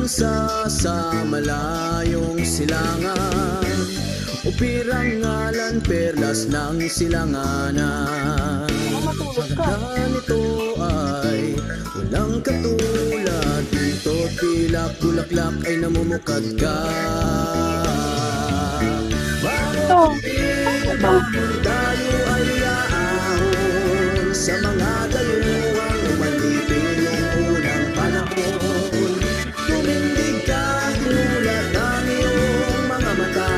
bansa sa malayong silangan, upirang ngalan perlas ng silanganan. Halaga nito ay walang katulad, dito tila bulaklak ay namumukad ka. Bakit tayo ay aahon sa mga dayuhang umalipin noong unang panahon? Tumindig ka, inulat ang iyong mga mata,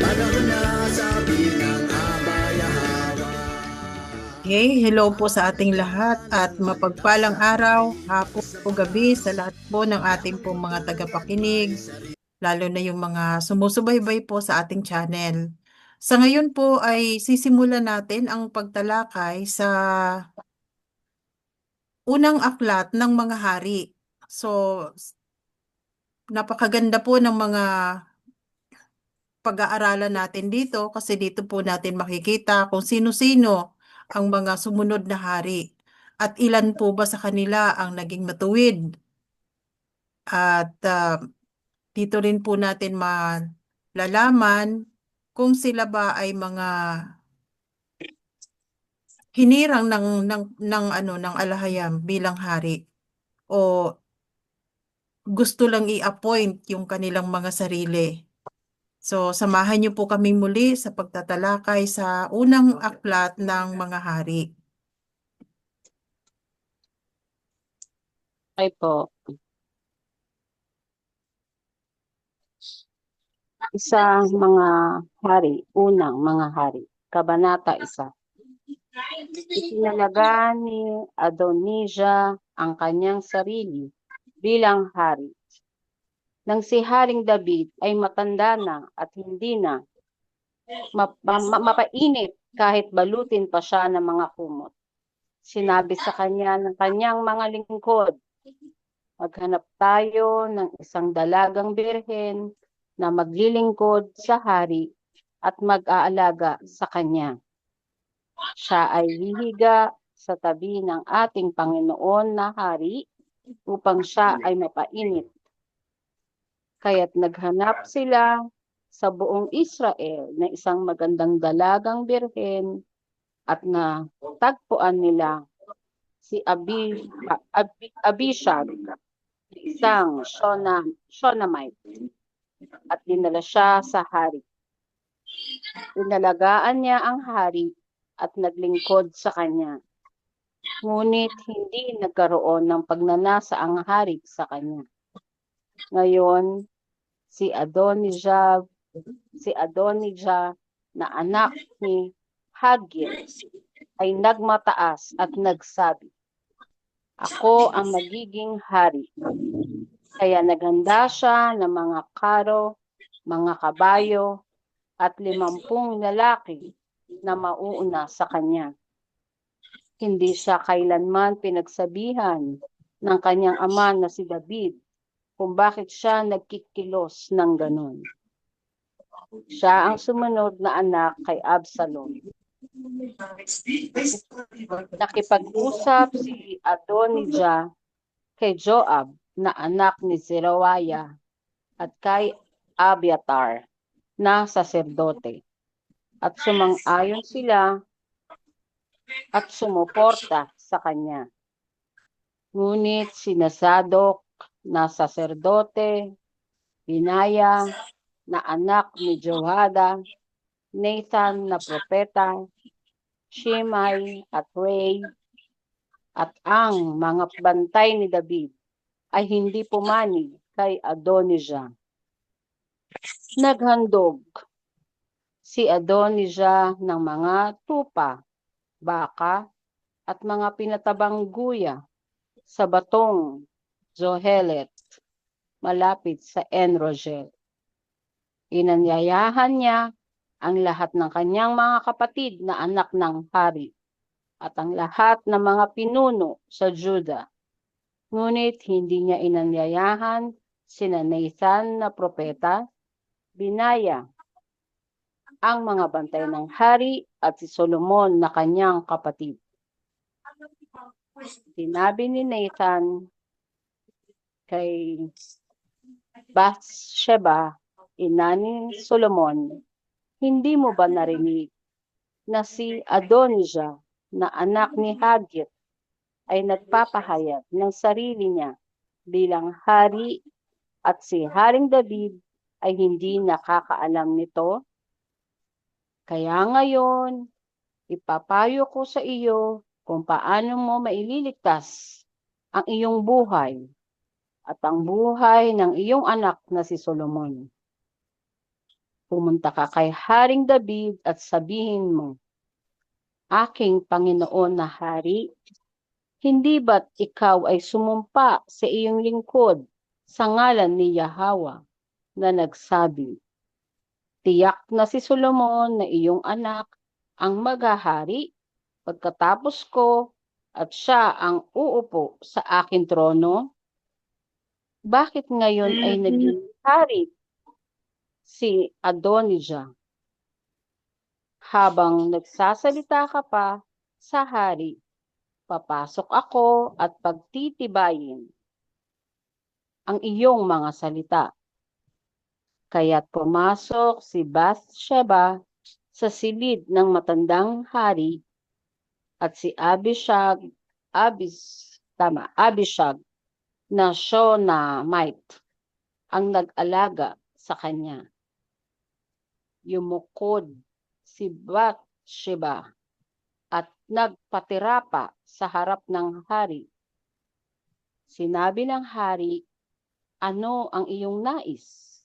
panahon na sabi ng abayahawa. Okay, hello po sa ating lahat at mapagpalang araw, hapon o gabi sa lahat po ng ating pong mga tagapakinig, lalo na yung mga sumusubaybay po sa ating channel. Sa ngayon po ay sisimulan natin ang pagtalakay sa unang aklat ng mga hari. So, napakaganda po ng mga pag-aaralan natin dito kasi dito po natin makikita kung sino-sino ang mga sumunod na hari at ilan po ba sa kanila ang naging matuwid. At dito rin po natin malalaman kung sila ba ay mga hinirang ng alahayam bilang hari o gusto lang i-appoint yung kanilang mga sarili. So, samahan niyo po kaming muli sa pagtatalakay sa unang aklat ng mga hari. Okay po. Isang mga hari, unang mga hari, Kabanata 1. Itinalaga ni Adonijah ang kanyang sarili bilang hari. Nang si Haring David ay matanda na at hindi na mapainit kahit balutin pa siya ng mga kumot. Sinabi sa kanya ng kanyang mga lingkod, maghanap tayo ng isang dalagang birhen na maglilingkod sa hari at mag-aalaga sa kanya. Siya ay hihiga sa tabi ng ating Panginoon na hari upang siya ay mapainit. Kaya't naghanap sila sa buong Israel na isang magandang dalagang birhen at natagpuan nila si Abishag, isang Shonamite, at dinala siya sa hari. Inalagaan niya ang hari at naglingkod sa kanya. Ngunit hindi nagkaroon ng pagnanasa ang hari sa kanya. Ngayon, si Adonijah na anak ni Haggith ay nagmataas at nagsabi, ako ang magiging hari. Kaya naghanda siya ng mga karo, mga kabayo, at 50 lalaki na mauuna sa kanya. Hindi siya kailanman pinagsabihan ng kanyang ama na si David kung bakit siya nagkikilos ng ganon. Siya ang sumunod na anak kay Absalom. Nakipag-usap si Adonijah kay Joab na anak ni Zeruiah at kay Abiathar na saserdote. At sumang-ayon sila at sumuporta sa kanya. Ngunit sina Zadok na saserdote, Binaya na anak ni Jehoiada, Nathan na propeta, Shimei at Rei, at ang mga bantay ni David ay hindi pumanig kay Adonijah. Naghandog si Adonijah ng mga tupa, baka, at mga pinatabang guya sa batong Zohelet, malapit sa En-Rogel. Inanyayahan niya ang lahat ng kanyang mga kapatid na anak ng hari at ang lahat ng mga pinuno sa Juda. Ngunit hindi niya inanyayahan sina Nathan na propeta, Binaya, ang mga bantay ng hari at si Solomon na kanyang kapatid. Sinabi ni Nathan kay Bathsheba, ina ni Solomon, hindi mo ba narinig na si Adonijah na anak ni Haggith ay nagpapahayag ng sarili niya bilang hari at si Haring David ay hindi nakakaalam nito? Kaya ngayon, ipapayo ko sa iyo kung paano mo maililigtas ang iyong buhay at ang buhay ng iyong anak na si Solomon. Pumunta ka kay Haring David at sabihin mo, Aking Panginoon na Hari, hindi ba't ikaw ay sumumpa sa iyong lingkod sa ngalan ni Yahweh na nagsabi, Tiyak na si Solomon na iyong anak ang maghahari pagkatapos ko at siya ang uupo sa aking trono? Bakit ngayon ay naging hari si Adonijah? Habang nagsasalita ka pa sa hari, papasok ako at pagtitibayin ang iyong mga salita. Kaya't pumasok si Bathsheba sa silid ng matandang hari at si Abishag na Shonamite ang nag-alaga sa kanya. Yumukod si Bathsheba at nagpatira pa sa harap ng hari. Sinabi ng hari, Ano ang iyong nais?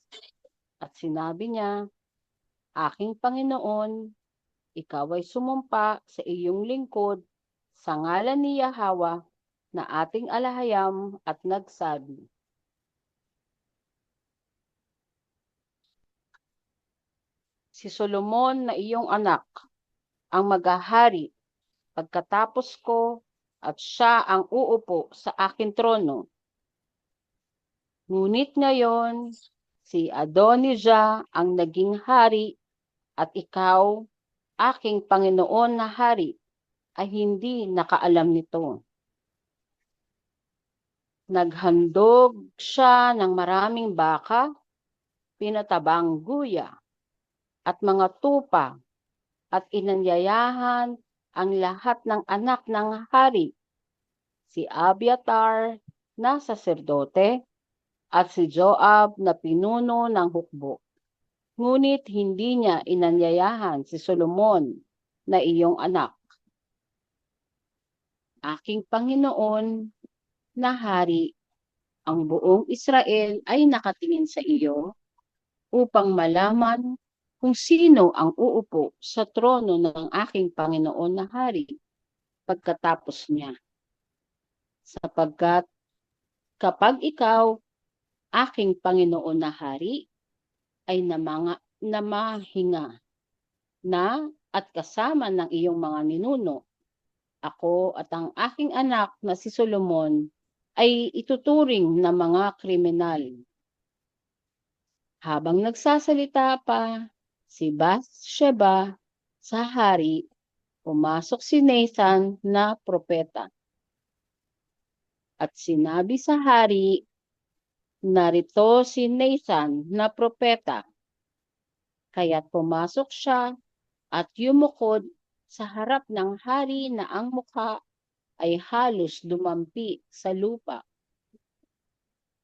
At sinabi niya, Aking Panginoon, ikaw ay sumumpa sa iyong lingkod sa ngalan ni Yahweh na ating alahayam at nagsabi, Si Solomon na iyong anak ang maghahari pagkatapos ko at siya ang uupo sa aking trono. Ngunit ngayon, si Adonijah ang naging hari at ikaw, aking Panginoon na hari, ay hindi nakaalam nito. Naghandog siya ng maraming baka, pinatabang guya, at mga tupa, at inanyayahan ang lahat ng anak ng hari, si Abiathar na saserdote, at si Joab na pinuno ng hukbo. Ngunit hindi niya inanyayahan si Solomon na iyong anak. Aking Panginoon na hari, ang buong Israel ay nakatingin sa iyo upang malaman kung sino ang uupo sa trono ng aking Panginoon na hari pagkatapos niya. Sapagkat kapag ikaw, aking Panginoon na hari, ay namahinga na at kasama ng iyong mga ninuno, ako at ang aking anak na si Solomon ay ituturing na mga kriminal. Habang nagsasalita pa si Bathsheba sa hari, pumasok si Nathan na propeta. At sinabi sa hari, Narito si Nathan na propeta. Kaya't pumasok siya at yumukod sa harap ng hari na ang mukha ay halos dumampi sa lupa.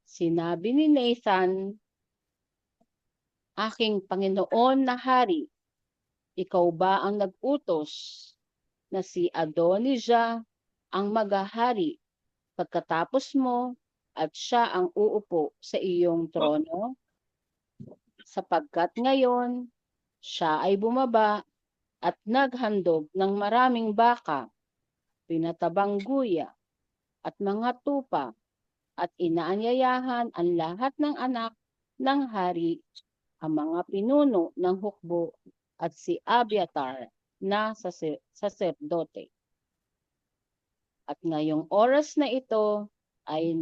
Sinabi ni Nathan, Aking Panginoon na hari, ikaw ba ang nag-utos na si Adonijah ang maghahari pagkatapos mo at siya ang uupo sa iyong trono? Sapagkat ngayon, siya ay bumaba at naghandog ng maraming baka, pinatabang guya, at mga tupa, at inaanyayahan ang lahat ng anak ng hari, ang mga pinuno ng hukbo, at si Abiathar na saserdote. At ngayong oras na ito, ay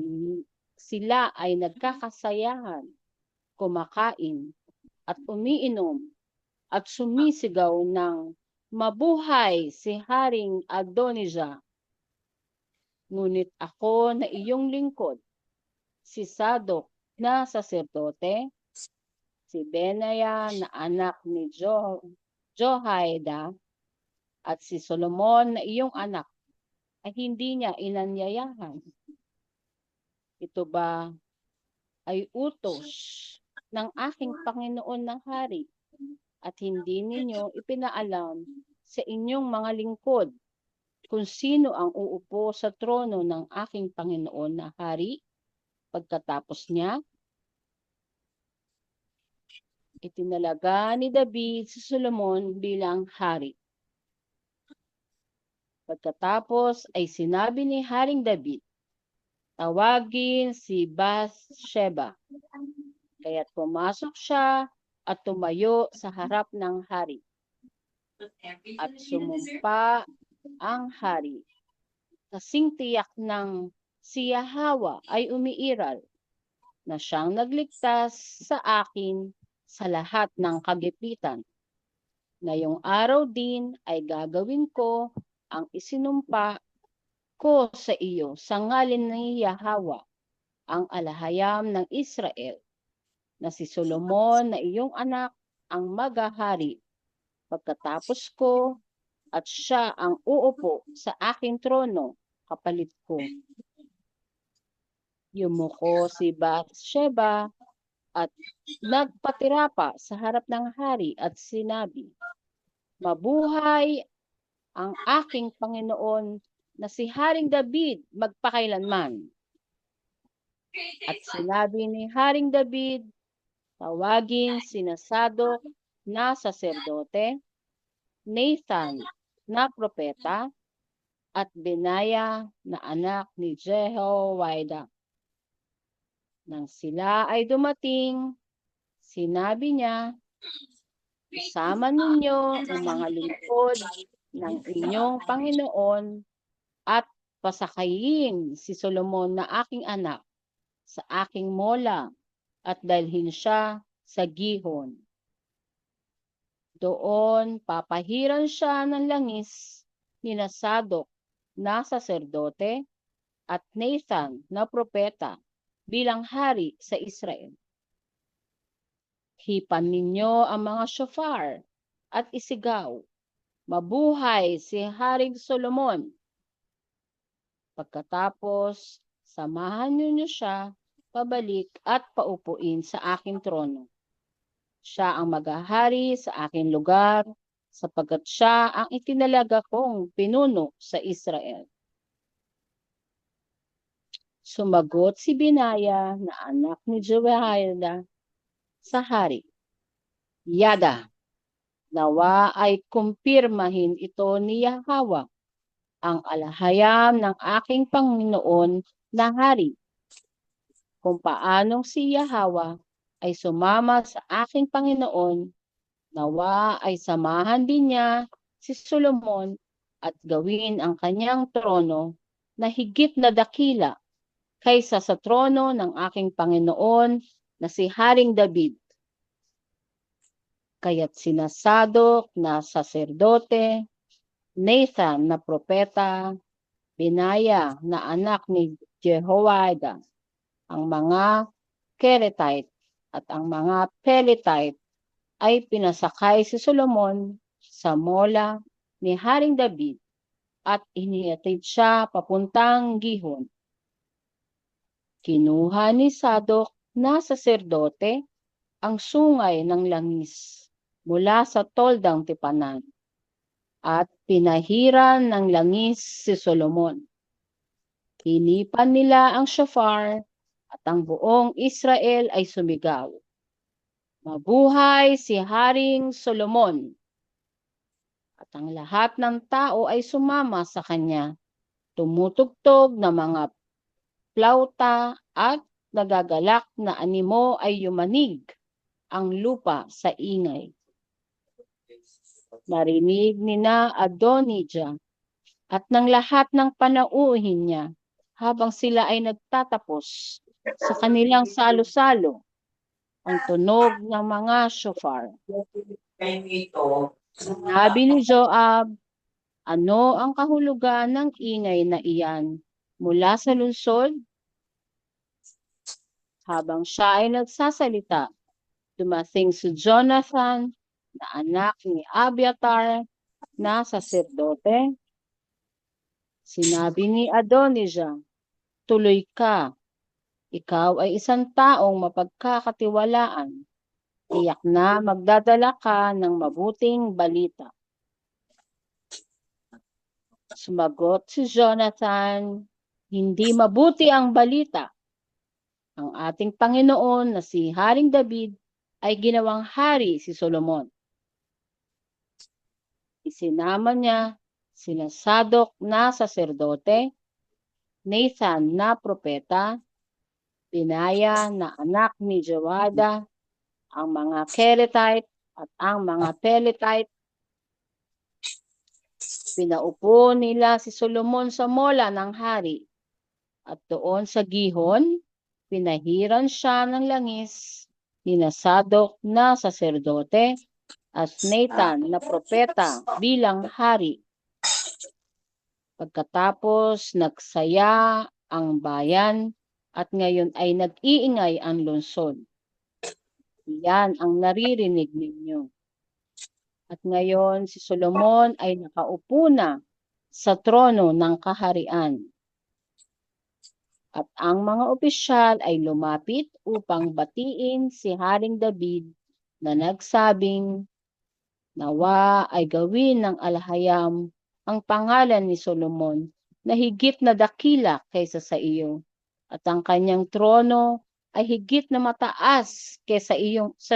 sila ay nagkakasayahan, kumakain at umiinom at sumisigaw ng mabuhay si Haring Adonijah. Ngunit ako na iyong lingkod, si Sadok na saserdote, si Benaya na anak ni Johaida, at si Solomon na iyong anak ay hindi niya inanyayahan. Ito ba ay utos ng aking Panginoon na hari at hindi ninyo ipinaalam sa inyong mga lingkod kung sino ang uupo sa trono ng aking Panginoon na hari pagkatapos niya? Itinalaga ni David si Solomon bilang hari. Pagkatapos ay sinabi ni Haring David, tawagin si Bathsheba. Kaya't pumasok siya at tumayo sa harap ng hari. At sumumpa ang hari. Kasing tiyak ng si Yahweh ay umiiral na siyang nagligtas sa akin sa lahat ng kagipitan. Ngayong araw din ay gagawin ko ang isinumpa ko sa iyo sa ngalan ni Yahweh, ang alahayam ng Israel, na si Solomon na iyong anak ang maghahari pagkatapos ko at siya ang uupo sa aking trono kapalit ko. Yumuko si Bathsheba at nagpatira pa sa harap ng hari at sinabi, mabuhay ang aking Panginoon na si Haring David magpakailanman. At sinabi ni Haring David, tawagin sina Sadok na saserdote, Nathan na propeta, at Benaya na anak ni Jehoiada. Nang sila ay dumating, sinabi niya, isama ninyo ang mga lingkod ng inyong Panginoon at pasakayin si Solomon na aking anak sa aking mola at dalhin siya sa gihon. Doon papahiran siya ng langis ni Sadok na saserdote at Nathan na propeta bilang hari sa Israel. Hipan ninyo ang mga shofar at isigaw, mabuhay si Haring Solomon. Pagkatapos, samahan ninyo siya pabalik at paupuin sa aking trono. Siya ang maghahari sa aking lugar, sapagkat siya ang itinalaga kong pinuno sa Israel. Sumagot si Benaya na anak ni Jehoiada sa hari, Yada, nawa ay kumpirmahin ito ni Yahweh, ang alahayam ng aking Panginoon na hari, kung paanong si Yahweh ay sumama sa aking Panginoon, nawa ay samahan din niya si Solomon at gawin ang kanyang trono na higit na dakila kaysa sa trono ng aking Panginoon na si Haring David. Kaya't sina Sadok na saserdote, Nathan na propeta, Benaya na anak ni Jehoiada, ang mga Keretite at ang mga Pelitite ay pinasakay si Solomon sa mola ni Haring David at inihatid siya papuntang gihon. Kinuha ni Sadok na saserdote ang sungay ng langis mula sa toldang tipanan at pinahiran ng langis si Solomon. Hinipan nila ang shofar at ang buong Israel ay sumigaw, mabuhay si Haring Solomon! At ang lahat ng tao ay sumama sa kanya, tumutugtog na mga plauta at nagagalak na animo ay yumanig ang lupa sa ingay. Narinig ni na Adonijah at ng lahat ng panauhin niya habang sila ay nagtatapos sa kanilang salo-salo ang tunog ng mga shofar. Sinabi ni Joab, ano ang kahulugan ng ingay na iyan mula sa lungsod? Habang siya ay nagsasalita, dumating si Jonathan na anak ni Abiatar na saserdote. Sinabi ni Adonijah, "Tuloy ka. Ikaw ay isang taong mapagkakatiwalaan. Tiyak na magdadala ka ng mabuting balita." Sumagot si Jonathan, "Hindi mabuti ang balita. Ang ating Panginoon na si Haring David ay ginawang hari si Solomon." Isinama niya sina Sadok na saserdote, Nathan na propeta, Binaya na anak ni Joada, ang mga Keretite at ang mga Peletite. Pinaupo nila si Solomon sa mola ng hari, at doon sa Gihon, pinahiran siya ng langis ni Sadok na saserdote at Nathan na propeta bilang hari. Pagkatapos nagsaya ang bayan at ngayon ay nag-iingay ang lungsod. Iyan ang naririnig ninyo. At ngayon si Solomon ay nakaupo na sa trono ng kaharian. At ang mga opisyal ay lumapit upang batiin si Haring David na nagsabing, "Nawa ay gawin ng alhayam ang pangalan ni Solomon na higit na dakila kaysa sa iyo, at ang kanyang trono ay higit na mataas kaysa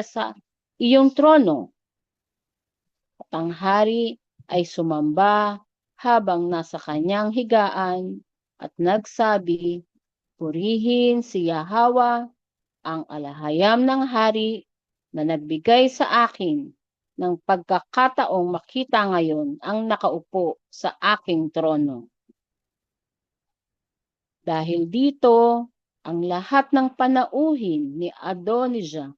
sa iyong trono." At ang hari ay sumamba habang nasa kanyang higaan at nagsabi, "Purihin si Yahweh, ang alhayam ng hari na nagbigay sa akin ng pagkakataong makita ngayon ang nakaupo sa aking trono." Dahil dito, ang lahat ng panauhin ni Adonijah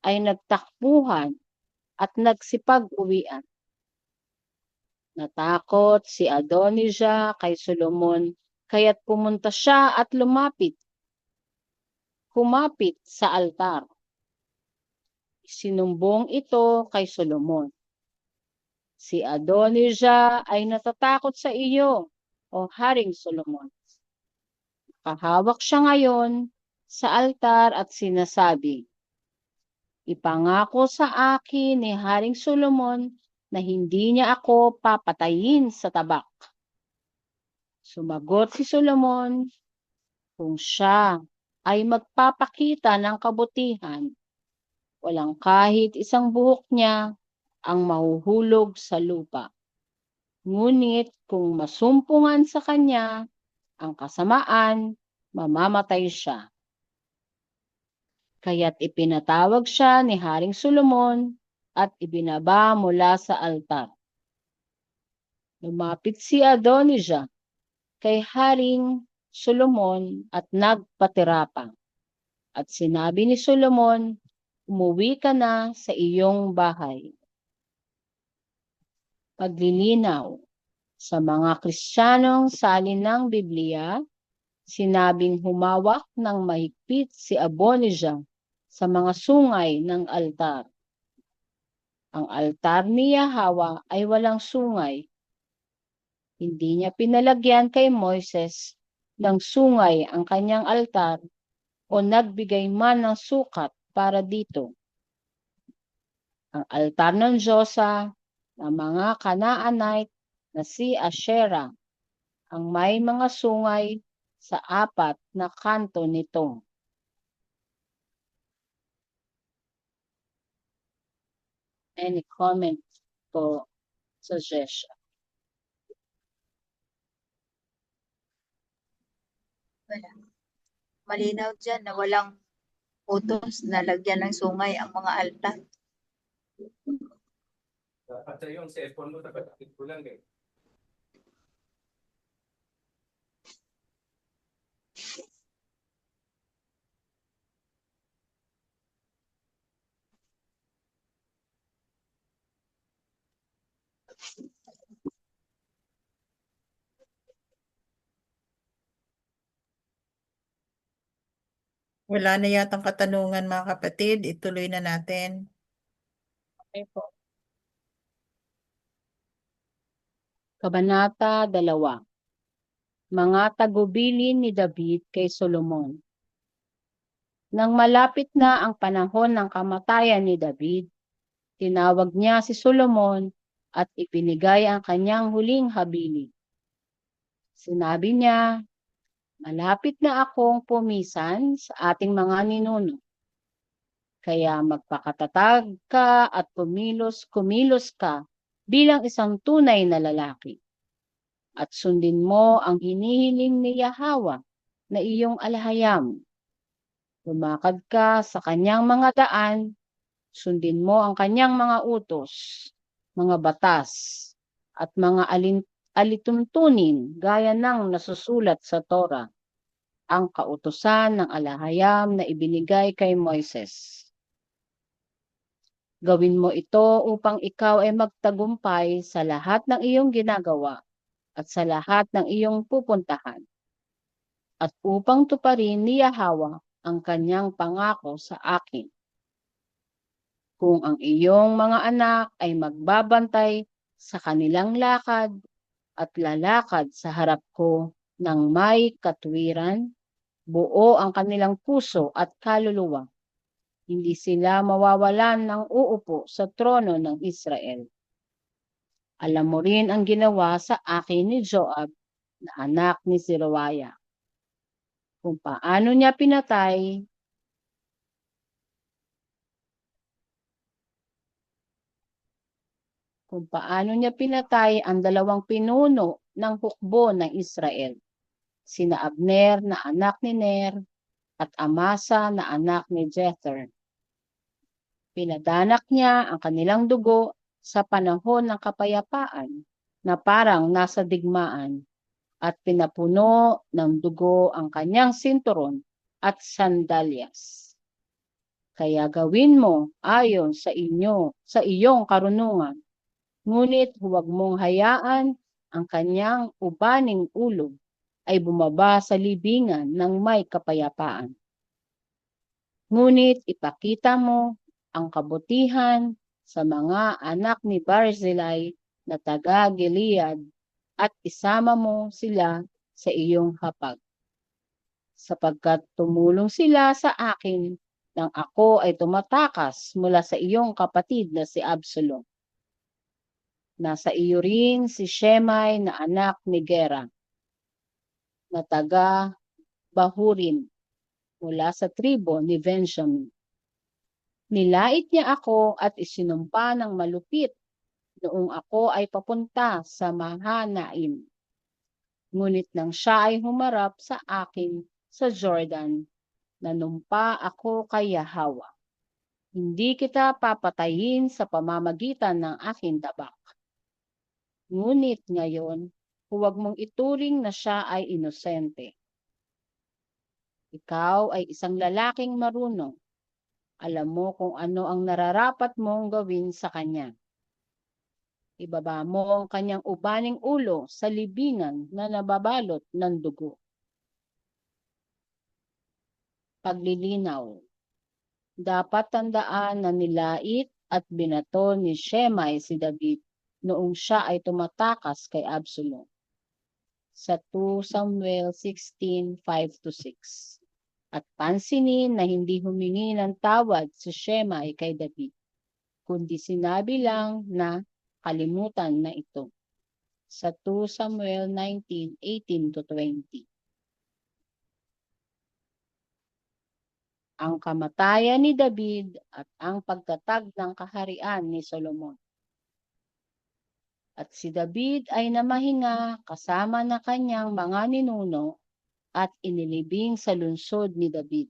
ay nagtakbuhan at nagsipag-uwian. Natakot si Adonijah kay Solomon, kaya't pumunta siya at humapit sa altar. Sinumbong ito kay Solomon, "Si Adonijah ay natatakot sa iyo, o Haring Solomon." Nakahawak siya ngayon sa altar at sinasabi, "Ipangako sa akin ni Haring Solomon na hindi niya ako papatayin sa tabak." Sumagot si Solomon, "Kung siya ay magpapakita ng kabutihan, walang kahit isang buhok niya ang mahuhulog sa lupa. Ngunit kung masumpungan sa kanya ang kasamaan, mamamatay siya." Kaya't ipinatawag siya ni Haring Solomon at ibinaba mula sa altar. Lumapit si Adonijah kay Haring Solomon at nagpatirapa. At sinabi ni Solomon, "Umuwi ka na sa iyong bahay." Paglilinaw. Sa mga Kristiyanong salin ng Biblia, sinabing humawak ng mahigpit si Adonijah sa mga sungay ng altar. Ang altar ni Yahweh ay walang sungay. Hindi niya pinalagyan kay Moises ng sungay ang kanyang altar o nagbigay man ng sukat para dito. Ang altar ng Diyosa ng mga Canaanite na si Asherah ang may mga sungay sa apat na kanto nito. Any comment po, suggestion? Wala. Malinaw dyan na walang utos na lagyan ng sungay ang mga altar. At yung cellphone mo, tapat-tapit ko lang eh. Wala na yatang katanungan mga kapatid. Ituloy na natin. Okay po. Kabanata 2. Mga tagubilin ni David kay Solomon. Nang malapit na ang panahon ng kamatayan ni David, tinawag niya si Solomon at ipinigay ang kanyang huling habilin. Sinabi niya, malapit na akong pumisan sa ating mga ninuno. Kaya magpakatatag ka at kumilos ka bilang isang tunay na lalaki. At sundin mo ang hinihiling ni Yahwa na iyong alahayam. Lumakad ka sa kanyang mga daan, sundin mo ang kanyang mga utos, mga batas, at mga alituntunin gaya ng nasusulat sa Torah, ang kautusan ng alahayam na ibinigay kay Moises. Gawin mo ito upang ikaw ay magtagumpay sa lahat ng iyong ginagawa at sa lahat ng iyong pupuntahan, at upang tuparin ni Yahwa ang kanyang pangako sa akin. Kung ang iyong mga anak ay magbabantay sa kanilang lakad at lalakad sa harap ko ng may katwiran, buo ang kanilang puso at kaluluwa, hindi sila mawawalan ng uupo sa trono ng Israel. Alam mo rin ang ginawa sa akin ni Joab na anak ni Zeruiah, kung paano niya pinatay ang 2 pinuno ng hukbo ng Israel, sina Abner na anak ni Ner at Amasa na anak ni Jether. Pinadanak niya ang kanilang dugo sa panahon ng kapayapaan na parang nasa digmaan, at pinapuno ng dugo ang kanyang sinturon at sandalyas. Kaya gawin mo ayon sa iyong karunungan, ngunit huwag mong hayaan ang kanyang ubaning ulo ay bumaba sa libingan ng may kapayapaan. Ngunit ipakita mo ang kabutihan sa mga anak ni Barzillai na taga Gilead at isama mo sila sa iyong hapag. Sapagkat tumulong sila sa akin nang ako ay tumatakas mula sa iyong kapatid na si Absalom. Nasa iyo rin si Shemai na anak ni Gera, na taga Bahurim, mula sa tribo ni Benjamin. Nilait niya ako at isinumpa ng malupit noong ako ay papunta sa Mahanaim. Ngunit nang siya ay humarap sa akin sa Jordan, nanumpa ako kay Yahwa. Hindi kita papatayin sa pamamagitan ng aking tabak. Ngunit ngayon, huwag mong ituring na siya ay inosente. Ikaw ay isang lalaking marunong. Alam mo kung ano ang nararapat mong gawin sa kanya. Ibaba mo ang kanyang ubaning ulo sa libingan na nababalot ng dugo. Paglilinaw. Dapat tandaan na nilait at binato ni Shemai si David noong siya ay tumatakas kay Absalom. Sa 2 Samuel 16:5-6. At pansinin na hindi humingi ng tawad si Shemai kay David, kundi sinabi lang na kalimutan na ito. Sa 2 Samuel 19:18-20. Ang kamatayan ni David at ang pagtatag ng kaharian ni Solomon. At si David ay namahinga kasama na kanyang mga ninuno at inilibing sa lungsod ni David.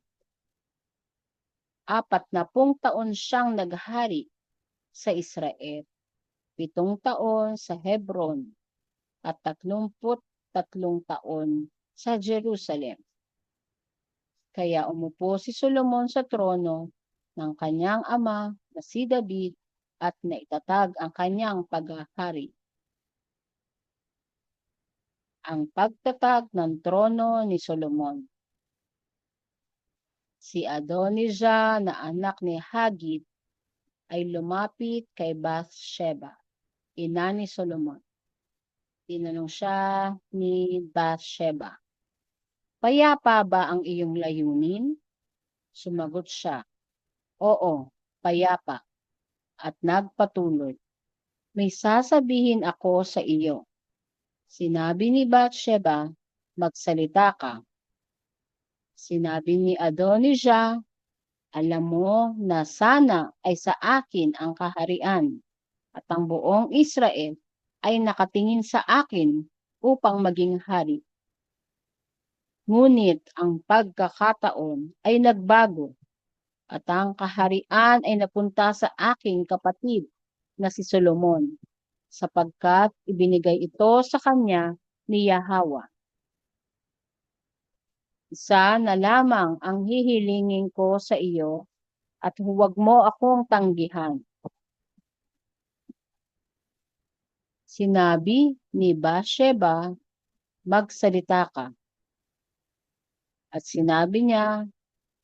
40 taon siyang naghari sa Israel, 7 taon sa Hebron, at 33 taon sa Jerusalem. Kaya umupo si Solomon sa trono ng kanyang ama na si David at naitatag ang kanyang paghahari. Ang pagtatag ng trono ni Solomon. Si Adonijah na anak ni Haggith ay lumapit kay Bathsheba, ina ni Solomon. Tinanong siya ni Bathsheba, "Payapa ba ang iyong layunin?" Sumagot siya, "Oo, payapa." At nagpatuloy, "May sasabihin ako sa iyo." Sinabi ni Bathsheba, "Magsalita ka." Sinabi ni Adonijah, "Alam mo na sana ay sa akin ang kaharian at ang buong Israel ay nakatingin sa akin upang maging hari. Ngunit ang pagkakataon ay nagbago at ang kaharian ay napunta sa aking kapatid na si Solomon, sapagkat ibinigay ito sa kanya ni Yahweh. Isa na lamang ang hihilingin ko sa iyo at huwag mo akong tanggihan." Sinabi ni Bathsheba, "Magsalita ka." At sinabi niya,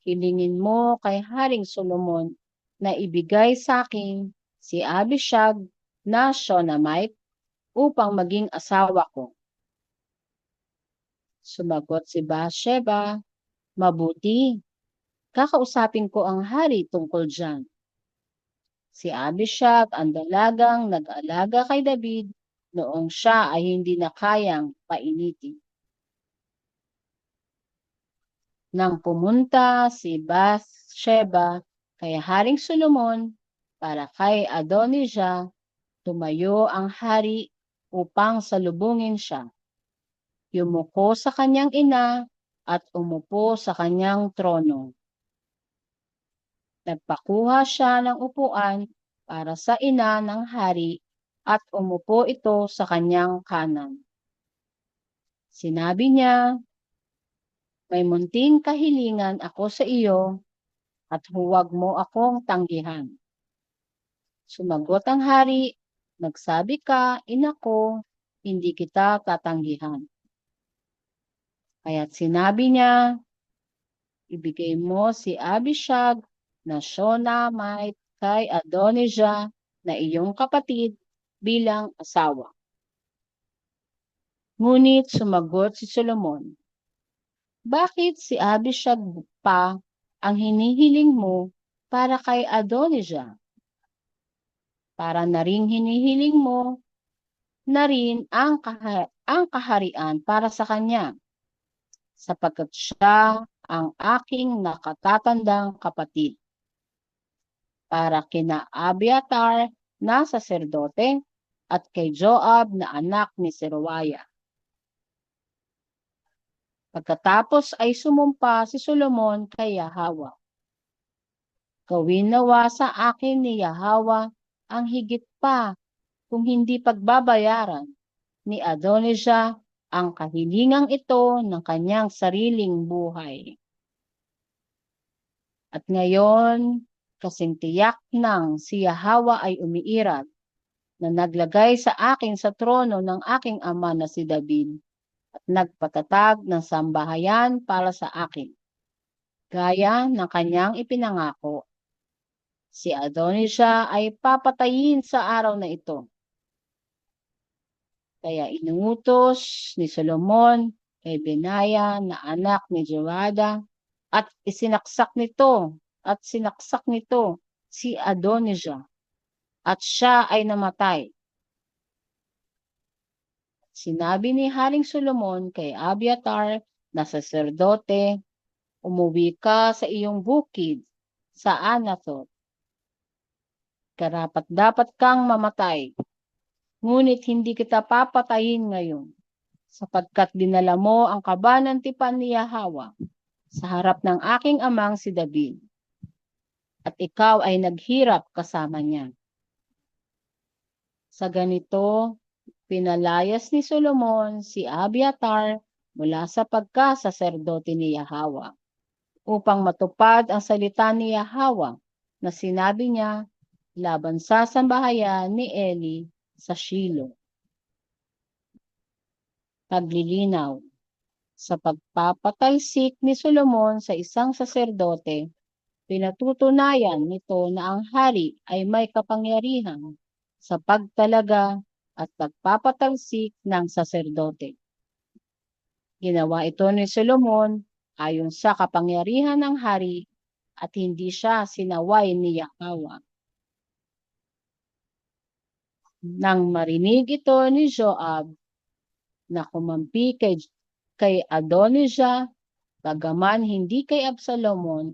"Hilingin mo kay Haring Solomon na ibigay sa akin si Abishag na Shunammite upang maging asawa ko." Sumagot si Bathsheba, "Mabuti, kakausapin ko ang hari tungkol diyan." Si Abishag ang dalagang nag-alaga kay David noong siya ay hindi na kayang painitin. Nang pumunta si Bathsheba kay Haring Solomon para kay Adonijah, tumayo ang hari upang salubungin siya. Yumuko sa kanyang ina at umupo sa kanyang trono. Nagpakuha siya ng upuan para sa ina ng hari at umupo ito sa kanyang kanan. Sinabi niya, "May munting kahilingan ako sa iyo at huwag mo akong tanggihan." Sumagot ang hari, "Nagsabi ka, ina ko, hindi kita tatanggihan." Kaya't sinabi niya, "Ibigay mo si Abishag na Shunammite kay Adonijah na iyong kapatid bilang asawa." Ngunit sumagot si Solomon, "Bakit si Abishag pa ang hinihiling mo para kay Adonijah? Para na ring hinihiling mo na rin ang kaharian para sa kanya, sapagkat siya ang aking nakatatandang kapatid. Para kina Abiathar na saserdote at kay Joab na anak ni Zeruiah." Pagkatapos ay sumumpa si Solomon kay Yahweh, "Gawin nawa sa akin ni Yahweh ang higit pa kung hindi pagbabayaran ni Adonijah ang kahilingang ito ng kanyang sariling buhay." At ngayon, kasing tiyak nang si Yahweh ay umiiral na naglagay sa akin sa trono ng aking ama na si David at nagpatatag ng sambahayan para sa akin, gaya ng kanyang ipinangako. Si Adonijah ay papatayin sa araw na ito. Kaya inuutos ni Solomon kay Benaya na anak ni Jehoiada at sinaksak nito si Adonijah at siya ay namatay. Sinabi ni Haring Solomon kay Abiathar na saserdote, "Umuwi ka sa iyong bukid sa Anathoth. Karapat-dapat kang mamatay, ngunit hindi kita papatayin ngayon, sapagkat dinala mo ang kabanang tipan ni Yahweh sa harap ng aking amang si David, at ikaw ay naghirap kasama niya." Sa ganito, pinalayas ni Solomon si Abiathar mula sa pagkasaserdote ni Yahweh upang matupad ang salita ni Yahweh na sinabi niya laban sa sambahayan ni Eli sa Shilo. Paglilinaw. Sa pagpapatalsik ni Solomon sa isang saserdote, pinatutunayan nito na ang hari ay may kapangyarihan sa pagtalaga at pagpapatalsik ng saserdote. Ginawa ito ni Solomon ayon sa kapangyarihan ng hari at hindi siya sinaway ni Yahweh. Nang marinig ito ni Joab na kumampi kay Adonijah, bagaman hindi kay Absalomon,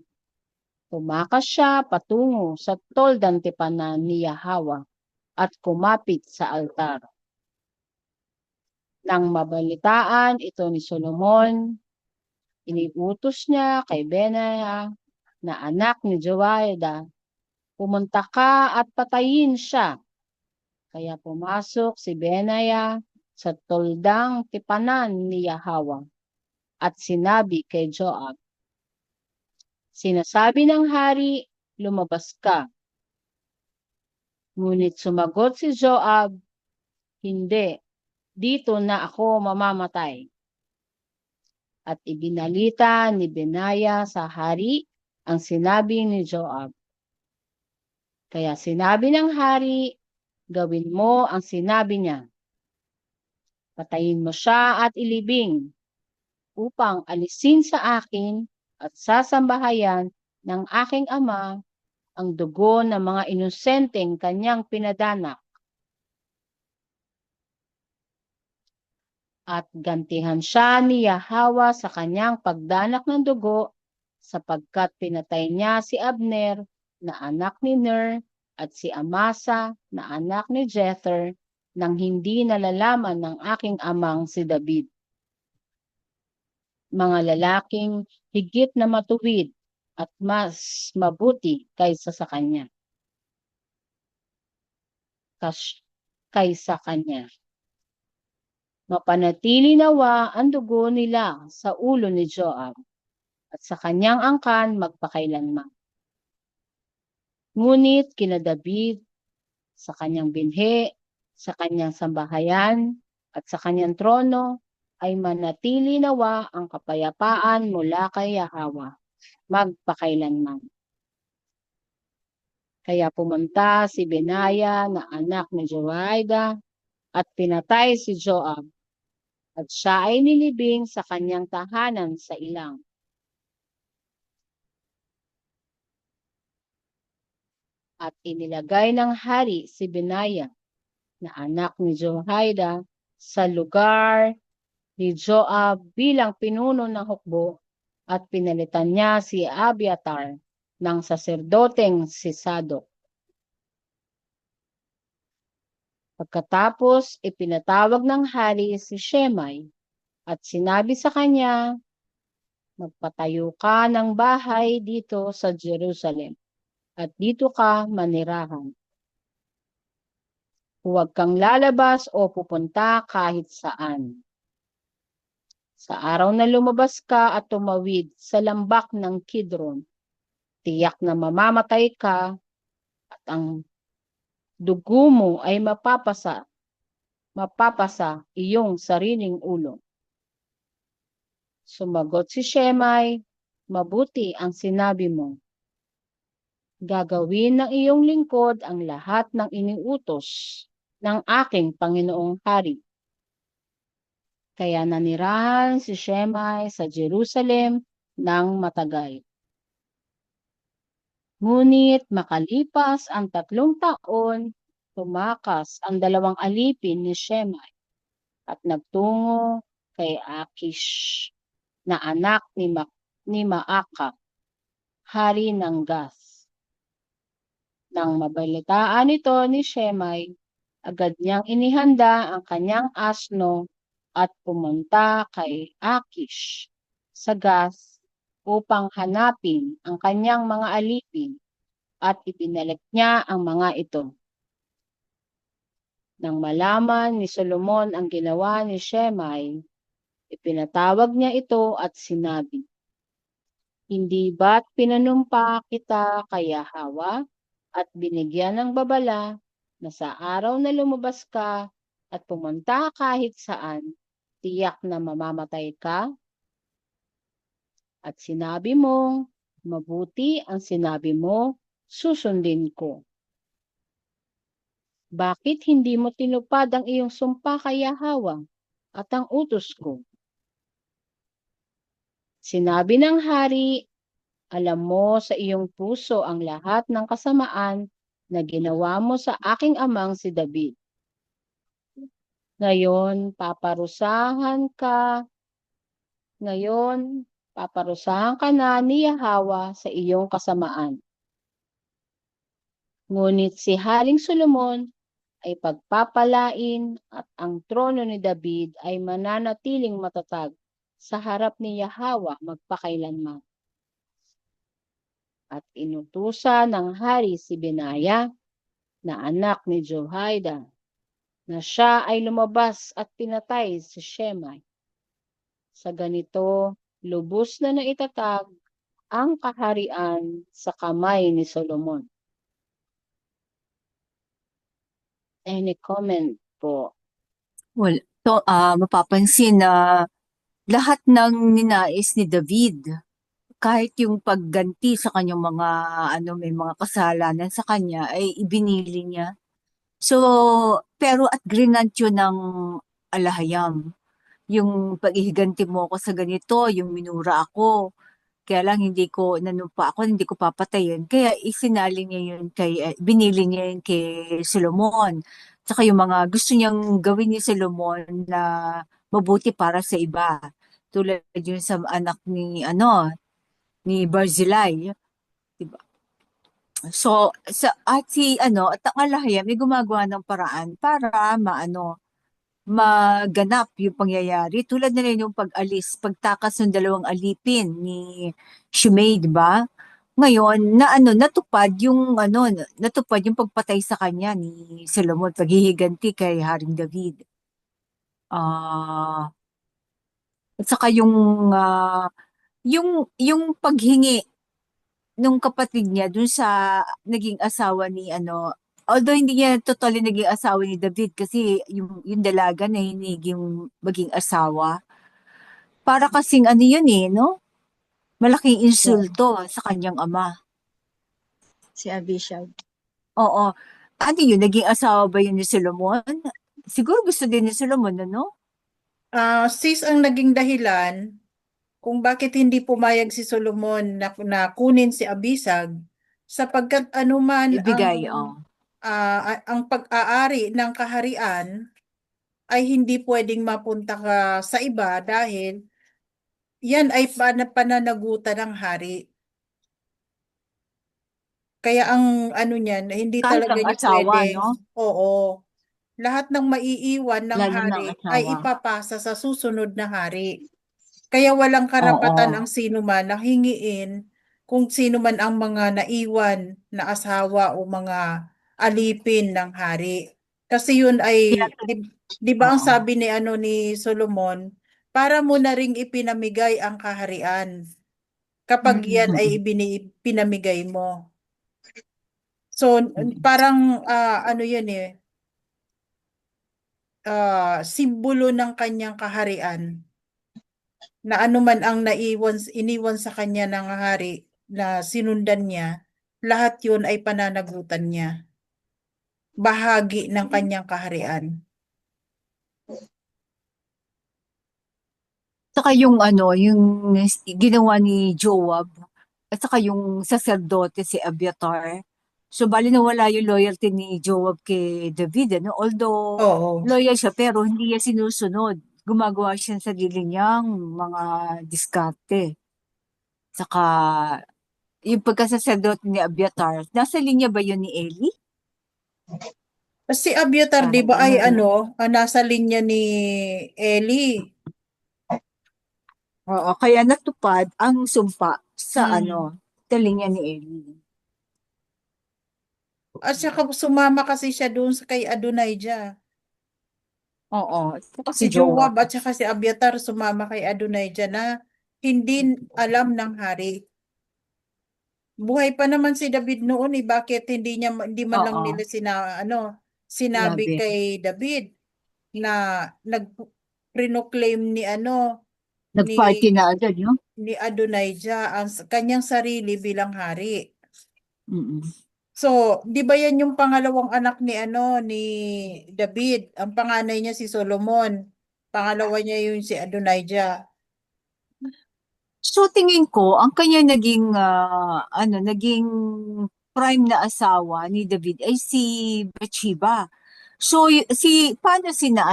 tumakas siya patungo sa toldang tipanan ni Yahweh at kumapit sa altar. Nang mabalitaan ito ni Solomon, iniutos niya kay Benaiah na anak ni Joiada, pumunta ka at patayin siya. Kaya pumasok si Benaiah sa toldang tipanan ni Yahweh at sinabi kay Joab, sinasabi ng hari, lumabas ka. Ngunit sumagot si Joab, hindi, dito na ako mamamatay. At ibinalita ni Benaiah sa hari ang sinabi ni Joab. Kaya sinabi ng hari, gawin mo ang sinabi niya. Patayin mo siya at ilibing upang alisin sa akin at sa sambahayan ng aking ama ang dugo ng mga inosenteng kanyang pinadanak. At gantihan siya ni Yahweh sa kanyang pagdanak ng dugo sapagkat pinatay niya si Abner na anak ni Ner at si Amasa na anak ni Jether nang hindi nalalaman ng aking amang si David. Mga lalaking higit na matuwid at mas mabuti kaysa sa kanya. Mapanatili nawa ang dugo nila sa ulo ni Joab at sa kanyang angkan magpakailanman. Ngunit kina David, sa kanyang binhi, sa kanyang sambahayan at sa kanyang trono ay manatili nawa ang kapayapaan mula kay Yahweh magpakailanman. Kaya pumunta si Benaiah na anak ni Joiada at pinatay si Joab at siya ay nilibing sa kanyang tahanan sa ilang. At inilagay ng hari si Benaiah na anak ni Joiada sa lugar ni Joab bilang pinuno ng hukbo at pinalitan niya si Abiatar ng saserdoteng si Sadok. Pagkatapos ipinatawag ng hari si Shemai at sinabi sa kanya, magpatayo ka ng bahay dito sa Jerusalem at dito ka manirahan. Huwag kang lalabas o pupunta kahit saan. Sa araw na lumabas ka at tumawid sa lambak ng Kidron, tiyak na mamamatay ka at ang dugo mo ay mapapasa iyong sariling ulo. Sumagot si Shemai, mabuti ang sinabi mo. Gagawin ng iyong lingkod ang lahat ng iniutos ng aking Panginoong Hari. Kaya nanirahan si Shemai sa Jerusalem ng matagal. Ngunit makalipas ang 3 taon, tumakas ang 2 alipin ni Shemai at nagtungo kay Akish na anak ni Maaka, hari ng Gath. Nang mabalitaan ito ni Shemai, agad niyang inihanda ang kanyang asno at pumunta kay Akish sa Gath upang hanapin ang kanyang mga alipin at ipinalik niya ang mga ito. Nang malaman ni Solomon ang ginawa ni Shemai, ipinatawag niya ito at sinabi, hindi ba't pinanumpa kita kay Yahweh at binigyan ng babala na sa araw na lumabas ka at pumunta kahit saan, tiyak na mamamatay ka? at sinabi mong, mabuti ang sinabi mo, susundin ko. Bakit hindi mo tinupad ang iyong sumpa kay Yahweh at ang utos ko? Sinabi ng hari, alam mo sa iyong puso ang lahat ng kasamaan na ginawa mo sa aking amang si David. Ngayon, paparusahan ka na ni Yahweh sa iyong kasamaan. Ngunit si Haring Solomon ay pagpapalain at ang trono ni David ay mananatiling matatag sa harap ni Yahweh magpakailanman. At inutusan ng hari si Benaya na anak ni Jehoiada na siya ay lumabas at pinatay si Shimei. Sa ganito, lubos na naitatag ang kaharian sa kamay ni Solomon. Any comment po? Well, mapapansin na lahat ng ninais ni David, kahit yung pagganti sa kanyang mga may mga kasalanan sa kanya ay ibinili niya. So, pero at grinant yun ng alahayam. Yung paghihiganti mo ako sa ganito, yung minura ako, kaya lang nanumpa ako, hindi ko papatayin. Kaya binili niya yun kay Solomon. Tsaka yung mga gusto niyang gawin ni Solomon na mabuti para sa iba. Tulad yun sa anak ni Barzillai. Diba? So, at ang alahayam may gumagawa ng paraan para maganap yung pangyayari. Tulad na rin yung pagtakas ng dalawang alipin ni Shimei, di ba? Ngayon, natupad yung pagpatay sa kanya ni Solomon, paghihiganti kay Haring David. At saka yung paghingi nung kapatid niya dun sa naging asawa ni although hindi niya totally naging asawa ni David kasi yung dalaga na hinigi yung maging asawa. Para kasing yun no? Malaking insulto sa kanyang ama. Si Abishag. Oo. Yun? Naging asawa ba yun ni Solomon? Siguro gusto din ni Solomon, ano? Sis ang naging dahilan kung bakit hindi pumayag si Solomon na kunin si Abisag sapagkat anuman Ibigay, ang pag-aari ng kaharian ay hindi pwedeng mapunta sa iba dahil yan ay pananagutan ng hari. Kaya ang niyan, hindi Kahit talaga ang niya asawa, pwede. no? Oo. Lahat ng maiiwan ng Lalo ng hari ay asawa. ipapasa sa susunod na hari. Kaya walang karapatan ang sino man na hingiin kung sino man ang mga naiwan na asawa o mga alipin ng hari. Kasi yun ay, di ba ang Oo. sabi ni Solomon, para mo na ring ipinamigay ang kaharian kapag yan ay pinamigay mo. So, parang yun simbolo ng kanyang kaharian na anuman ang iniwan sa kanya ng hari na sinundan niya, lahat yun ay pananagutan niya. Bahagi ng kanyang kaharian. Saka yung ginawa ni Joab, at saka yung saserdote si Abiathar. So, bali nawala yung loyalty ni Joab kay David, Although, Oo. loyal siya, pero hindi niya sinusunod. Gumagawa siya sa sarili niyang mga diskarte. Saka, yung pagkasaserdote ni Abiathar, nasa linya ba yun ni Eli? Si Abiathar, di ba ay nasa linya ni Eli. Oo, kaya natupad ang sumpa sa linya ni Eli. At saka sumama kasi siya doon kay Adonijah. Oo. Si Joab at saka si Abiathar sumama kay Adonijah na hindi alam ng hari. Buhay pa naman si David noon bakit hindi man lang nila sinabi Grabe. kay David na nag-proclaim ni Nag-party ni na agad, no? ni Adonijah ang kanyang sarili bilang hari. Mm-mm. So, 'di ba 'yan yung pangalawang anak ni ni David? Ang panganay niya si Solomon. Pangalawa niya yung si Adonijah. So tingin ko, ang kanya naging, naging prime na asawa ni David ay si Bathsheba. So, paano sina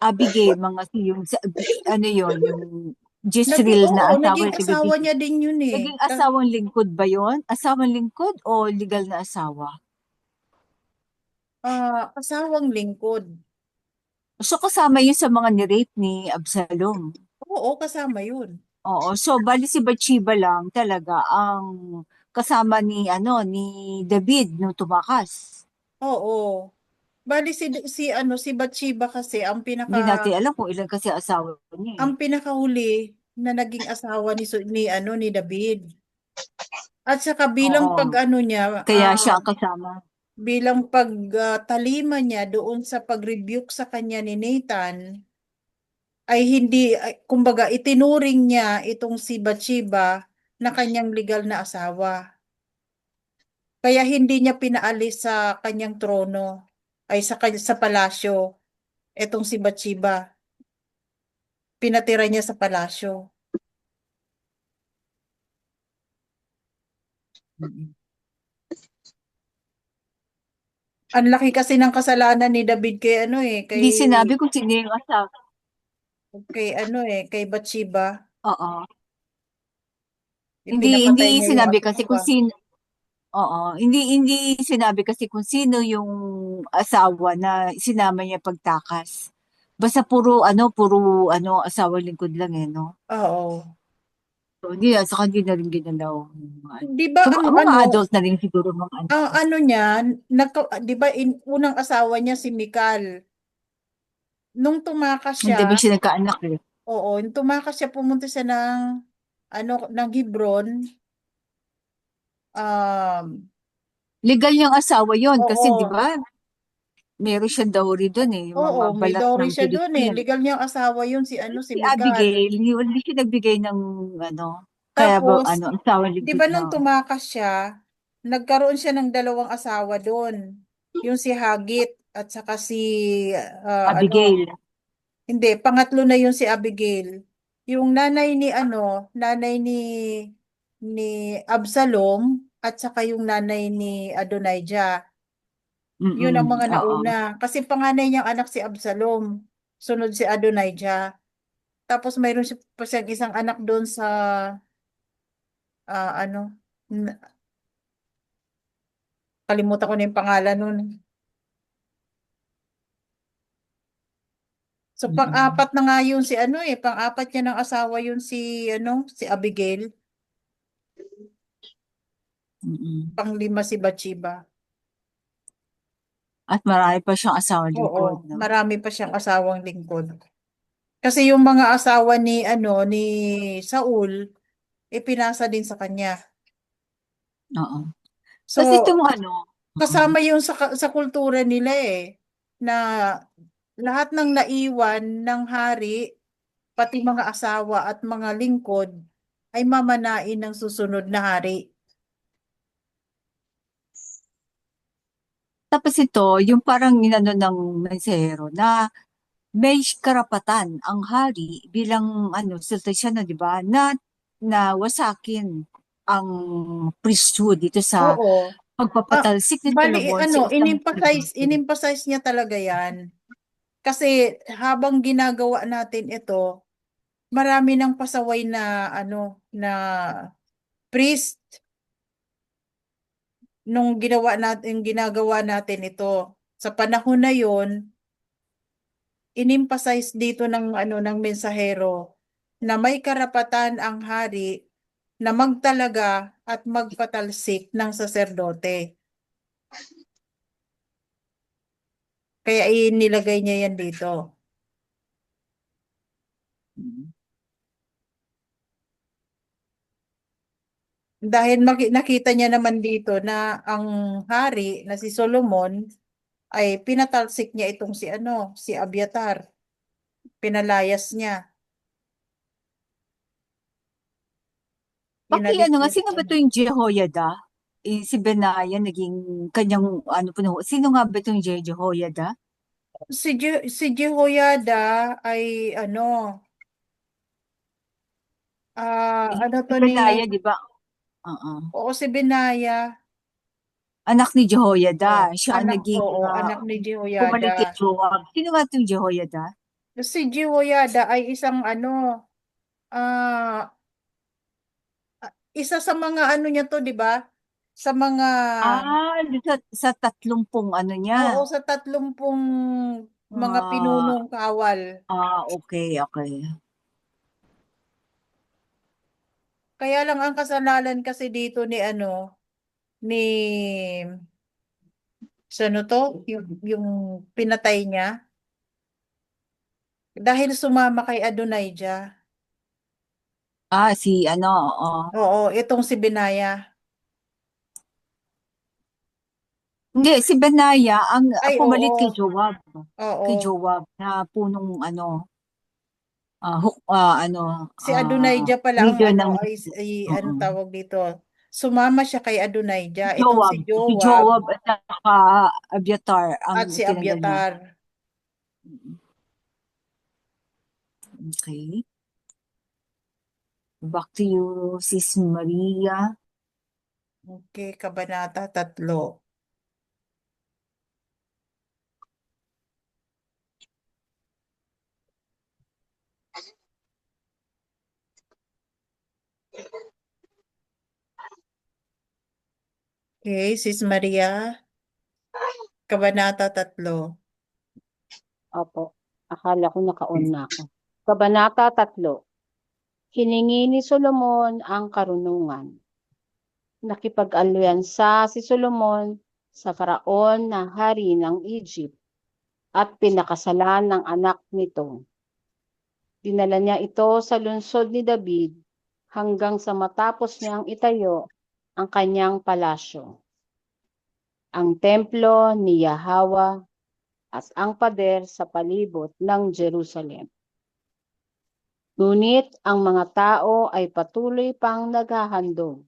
Abigail, mga si yung, ano yon yung Jezreel na asawa Naging ni asawa David. niya din yun eh. Naging asawang lingkod ba yon? Asawang lingkod o legal na asawa? Asawang lingkod. So kasama yun sa mga ni-rape ni Absalom. Oo, kasama yun. Oo, so bali si Bathsheba lang talaga ang kasama ni David nung tumakas. Oo. Bali si Bathsheba kasi Hindi natin alam kung ilan kasi asawa niya eh. ang pinakahuli na naging asawa ni David. At saka bilang Oo, pag niya, kaya siya ang kasama. bilang pagtalima niya doon sa pag-rebuke sa kanya ni Nathan, ay hindi, kumbaga itinuring niya itong si Bathsheba na kanyang legal na asawa. Kaya hindi niya pinaalis sa kanyang trono, ay sa palasyo, itong si Bathsheba. Pinatira niya sa palasyo. Ang laki kasi ng kasalanan ni David kay Hindi sinabi kung sino yung asawa. kay Bathsheba. Oo. Ipinapatay Hindi niya yung sinabi kasi kung asawa. sino. Oo, hindi sinabi kasi kung sino yung asawa na sinama niya pagtakas. Basta puro asawa lingkod lang eh, no? Oo. So, hindi, saka hindi na rin ginalaw. Di ba ang Mga adult na rin siguro mga niya, 'di ba unang asawa niya si Mikal. Nung tumakas Hindi siya, ba siya nagkaanak eh. nung tumakas siya pumunta siya ng Hebron. Um, Legal niyang asawa yon kasi di oo. ba meron siyang dowry doon eh, yung mga May balat dowry ng siya doon eh. Philippine. Legal niyang asawa yun si Si Mikal. Abigail, hindi siya nagbigay ng kaya ba Tapos, asawa 'di lingkod ba na nung tumakas siya, nagkaroon siya ng dalawang asawa doon. Yung si Hagit at saka si Abigail. hindi, pangatlo na yung si Abigail. Yung nanay ni Absalom at saka yung nanay ni Adonijah. Yun ang mga Oo. nauna. Kasi panganay niyang anak si Absalom. Sunod si Adonijah. Tapos mayroon siya pa siyang isang anak doon sa ah, ano, n- kalimutan ko na yung pangalan nun. So pang-apat na nga yun pang-apat niya ng asawa yun si Abigail, pang-lima si Bathsheba. At marami pa siyang asawa Oo, lingkod, no? marami pa siyang asawang lingkod. Kasi yung mga asawa ni Saul, ipinasa din sa kanya. Oo. So, Kasi itong kasama yung sa kultura nila na lahat ng naiwan ng hari, pati mga asawa at mga lingkod, ay mamanain ng susunod na hari. tapos ito, yung parang inano ng mensahero na may karapatan ang hari bilang sultan, di ba, na wasakin ang priesthood dito sa Oo. pagpapatalsik ni Bali, Solomon sa isang inimpasize niya talaga yan. Kasi habang ginagawa natin ito, marami ng pasaway na priest nung ginagawa natin ito. Sa panahon na yon, inimpasize dito ng mensahero na may karapatan ang hari na magtalaga at magpatalsik ng saserdote. Kaya inilagay niya yan dito. Dahil nakita niya naman dito na ang hari na si Solomon ay pinatalsik niya itong si Abiatar. Pinalayas niya. Inalis Ano nga, niya sino ba ano. to yung Jehoiada? Si Benaya naging kanyang ano po, sino nga ba itong Jehoiada? Si Jehoiada ay ano, ano Si to ni, Benaya, di ba? Oo. oo si Benaya, Anak ni Jehoiada. oh, Siya ang anak, naging oo, anak ni pumalit Jehoiada. kay Joab. Sino nga itong Jehoiada? Si Jehoiada ay isang ano, ah, isa sa mga ano niya to, di ba? Sa mga, Sa 30 ano niya. oo, sa 30 mga Ah, pinunong kawal. okay, okay. Kaya lang ang kasalanan kasi dito ni ano, ni, ano to, yung pinatay niya, dahil sumama kay Adonijah. Oo. Oo, itong si Benaya. Hindi, si Benaya ang Ay, pumalit kay oo, Joab. oo. Kay Joab na punong Si Adonijah pala ang leader ano ng ay ano oo. tawag dito. Sumama siya kay Adonijah. Itong si Joab. Si Joab Joab at saka Abiathar ang at si tinanggal niya. Abiathar. Okay. Back to you, Sis Maria. Okay, Kabanata 3. Okay, Sis Maria, Kabanata 3. Opo, akala ko naka-on na ako. Kabanata 3. Hiningi ni Solomon ang karunungan. Nakipag-alyansa si Solomon sa Faraon na hari ng Egypt at pinakasalan ng anak nito. Dinala niya ito sa lungsod ni David hanggang sa matapos niyang itayo ang kanyang palasyo, ang templo ni Yahweh at ang pader sa palibot ng Jerusalem. Ngunit ang mga tao ay patuloy pang naghahandog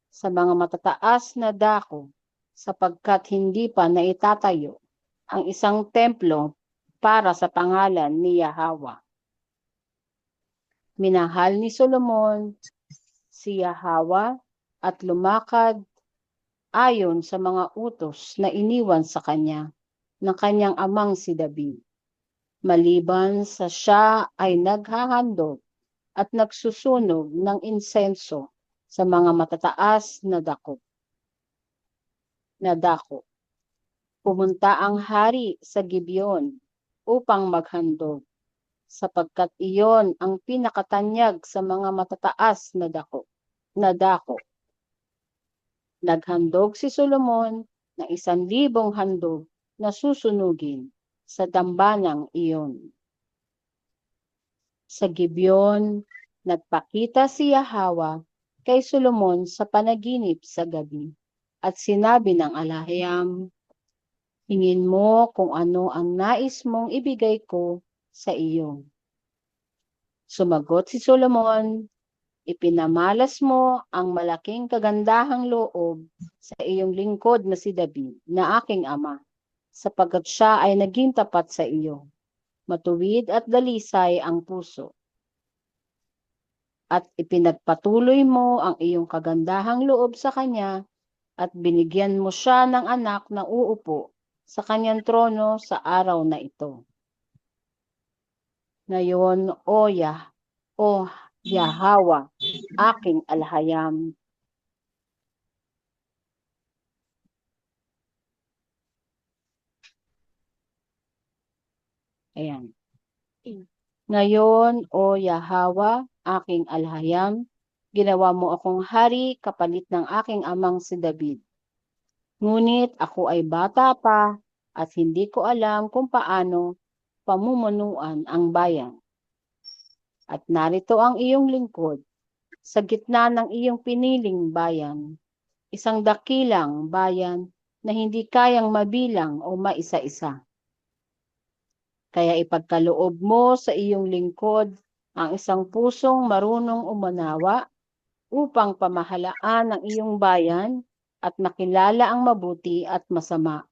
sa mga matataas na dako sapagkat hindi pa naitatayo ang isang templo para sa pangalan ni Yahweh. Minahal ni Solomon si Yahweh at lumakad ayon sa mga utos na iniwan sa kanya ng kanyang amang si David. Maliban sa siya ay naghahandog at nagsusunog ng insenso sa mga matataas na dako. Pumunta ang hari sa Gibeon upang maghandog, sapagkat iyon ang pinakatanyag sa mga matataas na dako. Naghandog si Solomon ng 1,000 handog na susunugin sa dambanang iyon. Sa Gibeon, nagpakita si Yahweh kay Solomon sa panaginip sa gabi at sinabi ng alahayam, hingin mo kung ano ang nais mong ibigay ko sa iyo. Sumagot si Solomon, ipinamalas mo ang malaking kagandahang loob sa iyong lingkod na si David, na aking ama, sapagkat siya ay naging tapat sa iyo. Matuwid at dalisay ang puso. At ipinagpatuloy mo ang iyong kagandahang loob sa kanya at binigyan mo siya ng anak na uupo sa kanyang trono sa araw na ito. Ngayon, O Yahweh, aking alhayam. Ayan. Ngayon, O Yahweh, aking alhayam, ginawa mo akong hari kapalit ng aking amang si David. Ngunit ako ay bata pa at hindi ko alam kung paano pamumunuan ang bayan. At narito ang iyong lingkod sa gitna ng iyong piniling bayan, isang dakilang bayan na hindi kayang mabilang o maisa-isa. Kaya ipagkaloob mo sa iyong lingkod ang isang pusong marunong umanawa upang pamahalaan ang iyong bayan at makilala ang mabuti at masama,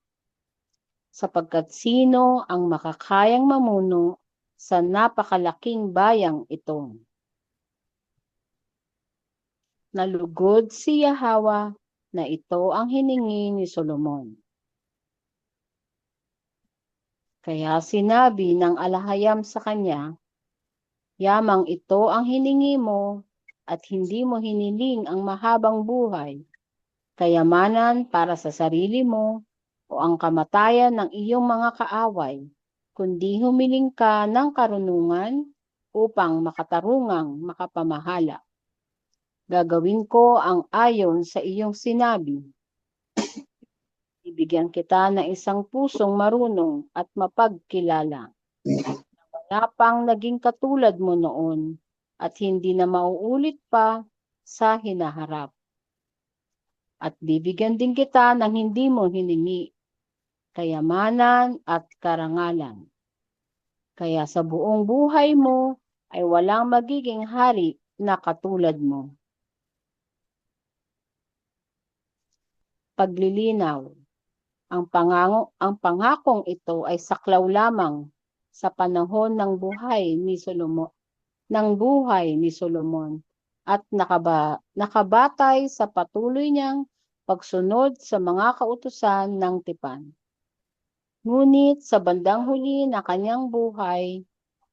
sapagkat sino ang makakayang mamuno sa napakalaking bayang ito. Nalugod si Yahawa na ito ang hiningi ni Solomon. Kaya sinabi ng alahayam sa kanya, yamang ito ang hiningi mo at hindi mo hiniling ang mahabang buhay, kayamanan para sa sarili mo o ang kamatayan ng iyong mga kaaway, kundi humiling ka ng karunungan upang makatarungang makapamahala. Gagawin ko ang ayon sa iyong sinabi. Ibigyan kita ng isang pusong marunong at mapagkilala. Wala pang naging katulad mo noon at hindi na mauulit pa sa hinaharap. At bibigyan din kita ng hindi mo hiningi, kayamanan at karangalan. Kaya sa buong buhay mo ay walang magiging hari na katulad mo. Paglilinaw. Ang pangakong ito ay saklaw lamang sa panahon ng buhay ni Solomon at nakabatay sa patuloy niyang pagsunod sa mga kautusan ng tipan. Ngunit sa bandang huli na kanyang buhay,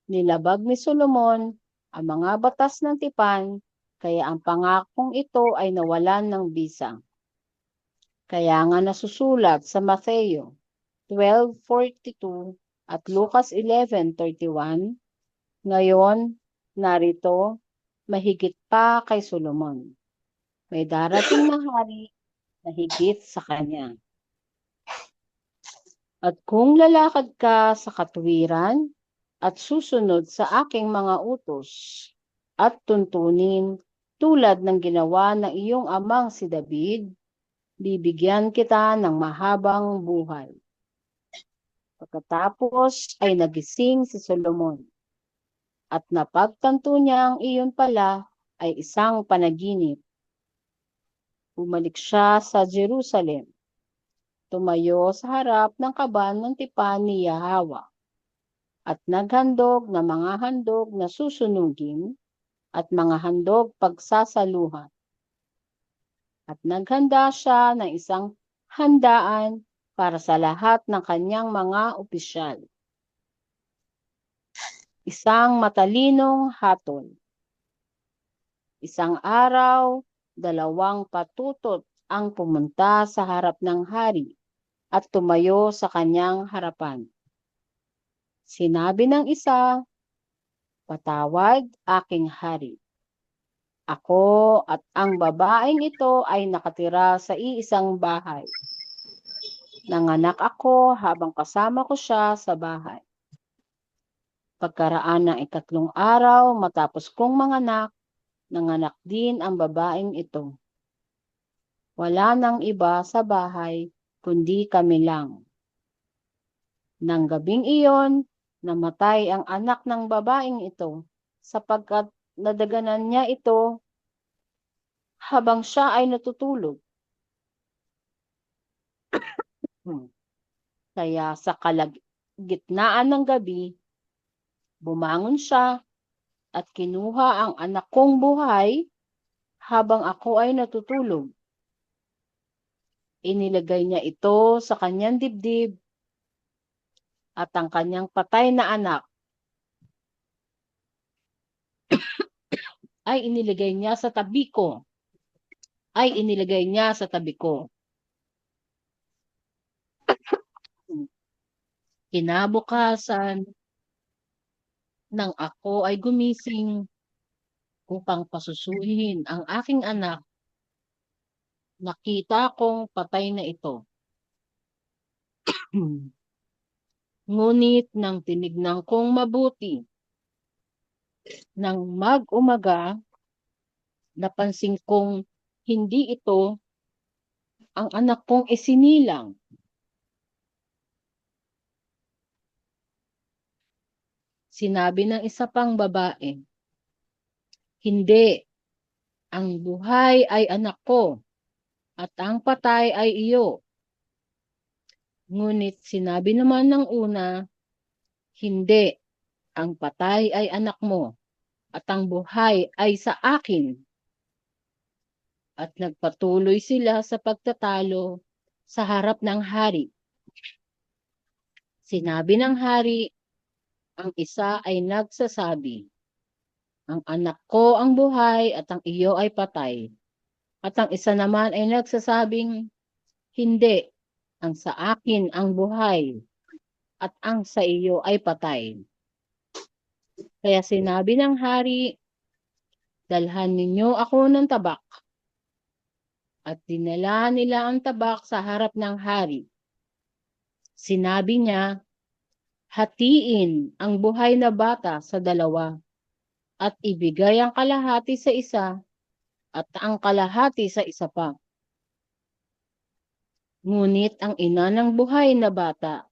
nilabag ni Solomon ang mga batas ng tipan, kaya ang pangakong ito ay nawalan ng bisa. Kaya nga nasusulat sa Mateo 12:42 at Lucas 11:31, ngayon, narito, mahigit pa kay Solomon. May darating na hari na higit sa kanya. At kung lalakad ka sa katuwiran at susunod sa aking mga utos at tuntunin tulad ng ginawa ng iyong amang si David, bibigyan kita ng mahabang buhay. Pagkatapos ay nagising si Solomon at napagtanto niyang iyon pala ay isang panaginip. Bumalik siya sa Jerusalem. Tumayo sa harap ng kaban ng tipan ni Yahawa at naghandog ng mga handog na susunugin at mga handog pagsasaluhan. At naghanda siya ng isang handaan para sa lahat ng kanyang mga opisyal. Isang matalinong hatol. Isang araw, 2 patutot ang pumunta sa harap ng hari at tumayo sa kanyang harapan. Sinabi ng isa, "Patawad, aking hari. Ako at ang babaeng ito ay nakatira sa iisang bahay. Nanganak ako habang kasama ko siya sa bahay. Pagkaraan ng 3 araw matapos kong manganak, nanganak din ang babaeng ito. Wala nang iba sa bahay, kundi kami lang. Nang gabing iyon, namatay ang anak ng babaeng ito, sapagkat nadaganan niya ito habang siya ay natutulog. Kaya sa kalagitnaan ng gabi, bumangon siya at kinuha ang anak kong buhay habang ako ay natutulog. Inilagay niya ito sa kanyang dibdib at ang kanyang patay na anak ay inilagay niya sa tabi ko. Kinabukasan, nang ako ay gumising upang pasusuhin ang aking anak, nakita kong patay na ito. Ngunit nang tinignan kong mabuti, nang mag-umaga, napansin kong hindi ito ang anak kong isinilang. Sinabi ng isa pang babae, "Hindi, Ang buhay ay anak ko, at ang patay ay iyo. Ngunit sinabi naman ng una, hindi, ang patay ay anak mo, at ang buhay ay sa akin. At nagpatuloy sila sa pagtatalo sa harap ng hari. Sinabi ng hari, ang isa ay nagsasabi, ang anak ko ang buhay at ang iyo ay patay. At ang isa naman ay nagsasabing, hindi, ang sa akin ang buhay at ang sa iyo ay patay. Kaya sinabi ng hari, dalhan ninyo ako ng tabak. At dinala nila ang tabak sa harap ng hari. Sinabi niya, hatiin ang buhay na bata sa dalawa at ibigay ang kalahati sa isa at ang kalahati sa isa pa. Ngunit ang ina ng buhay na bata,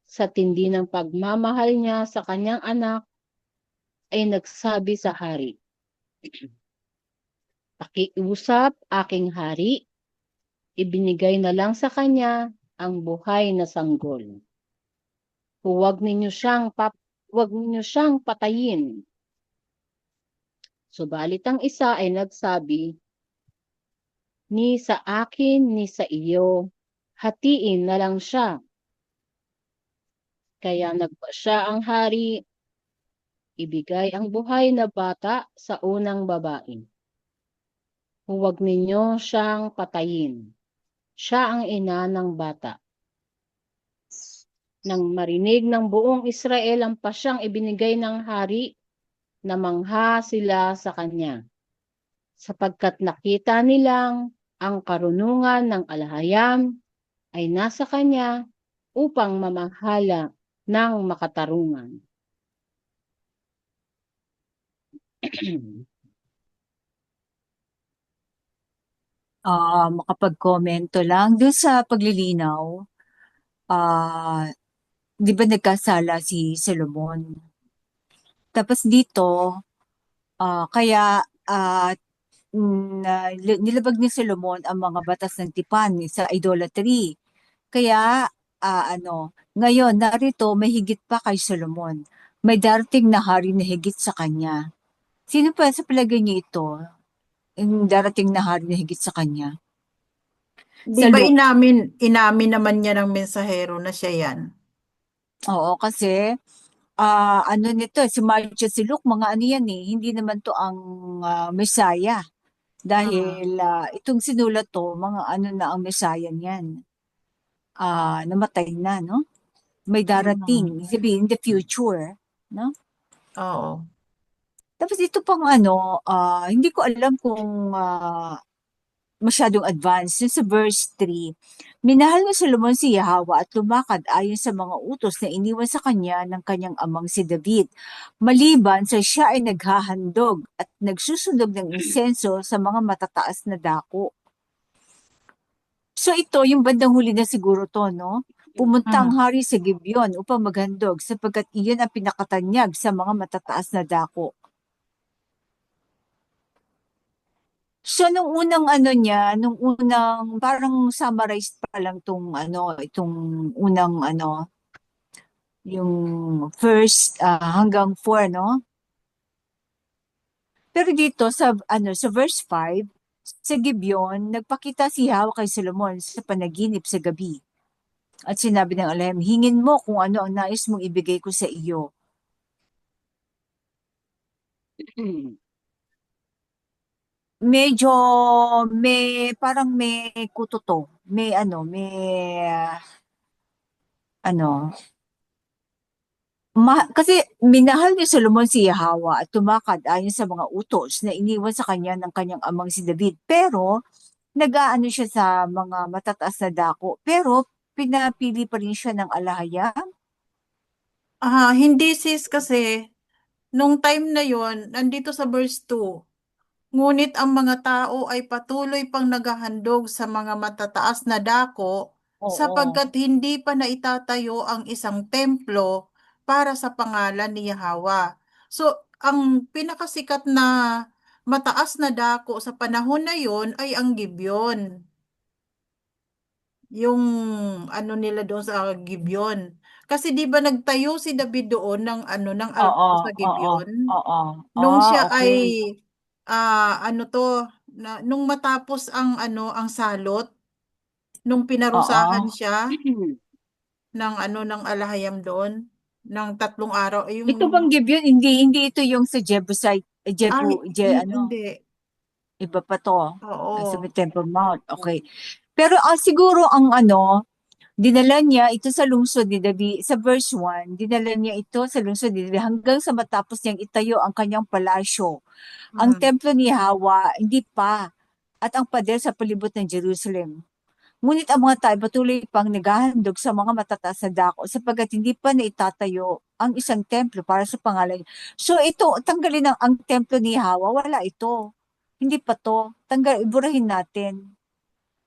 sa tindi ng pagmamahal niya sa kanyang anak, ay nagsabi sa hari, pakiusap aking hari, ibinigay na lang sa kanya ang buhay na sanggol. Huwag ninyo siyang patayin. Subalit ang isa ay nagsabi, ni sa akin ni sa iyo, hatiin na lang siya. Kaya nagpasya ang hari, ibigay ang buhay na bata sa unang babae. Huwag ninyo siyang patayin. Siya ang ina ng bata. Nang marinig ng buong Israel ang pasyang ibinigay ng hari, namangha sila sa kanya, sapagkat nakita nilang ang karunungan ng alahayam ay nasa kanya upang mamahala ng makatarungan. Makapag-komento lang doon sa paglilinaw. Di ba nagkasala si Solomon? Tapos dito, kaya nilabag ni Solomon ang mga batas ng tipan sa idolatry. Kaya, ngayon, narito, may higit pa kay Solomon. May darating na hari na higit sa kanya. Sino pa sa palagay niyo ito? Yung darating na hari na higit sa kanya? Di Sa ba Luke. inamin naman niya ng mensahero na siya yan? Oo, kasi ano nito, si Marcia, si Luke, mga ano yan eh, hindi naman to ang Messiah. Dahil itong sinulat to, mga ano na ang Messiah niyan. Namatay na, no? May darating, sabihin, in the future, no? Oo. Tapos ito pang ano, hindi ko alam kung masyadong advanced. Yung sa verse 3, minahal ni Solomon si Yahweh at lumakad ayon sa mga utos na iniwan sa kanya ng kanyang amang si David. Maliban sa siya ay naghahandog at nagsusunog ng insenso sa mga matataas na dako. So ito, yung bandang huli na siguro to, no? Pumunta ang hari sa Gibeon upang maghandog sapagkat iyon ang pinakatanyag sa mga matataas na dako. So, nung unang ano niya, nung unang, parang summarized pa lang itong unang yung first hanggang 4, no? Pero dito sa verse 5, sa Gibeon, nagpakita si Yahweh kay Solomon sa panaginip sa gabi. At sinabi ng Elohim, hingin mo kung ano ang nais mong ibigay ko sa iyo. Medyo parang may kutoto. May kasi minahal ni Solomon si Yahweh at tumakad ayon sa mga utos na iniwan sa kanya ng kanyang amang si David. Pero nag-aano siya sa mga matataas na dako. Pero pinapili pa rin siya ng alahayam. Hindi sis kasi nung time na yon nandito sa verse 2, ngunit ang mga tao ay patuloy pang naghahandog sa mga matataas na dako Oo. sapagkat hindi pa naitatayo ang isang templo para sa pangalan ni Yahweh. So, ang pinakasikat na mataas na dako sa panahon na yon ay ang Gibeon. Yung ano nila doon sa Gibeon. Kasi di ba nagtayo si David doon ng ano ng Oo, altar sa oo, Gibeon oo. nung siya ay Okay. ano to nung matapos ang ano ang salot nung Oo. pinarusahan siya ng ano ng alahayam doon ng 3 araw ay yung Ito bang Gibeon? Hindi ito yung sa Jebusite, ay ano, hindi. iba pa to. Sa Oo. Temple Mount. Okay. Pero siguro ang ano, dinala niya ito sa lungsod ni David, sa verse 1, dinala niya ito sa lungsod ni David hanggang sa matapos niyang itayo ang kanyang palasyo. Ang Mm. templo ni Hawa, hindi pa, at ang pader sa palibot ng Jerusalem. Ngunit ang mga tao patuloy pang naghahandog sa mga matataas na dako sapagkat hindi pa naitatayo ang isang templo para sa pangalan niya. So ito, tanggalin ang templo ni Hawa, wala ito. Hindi pa to. Iburahin natin.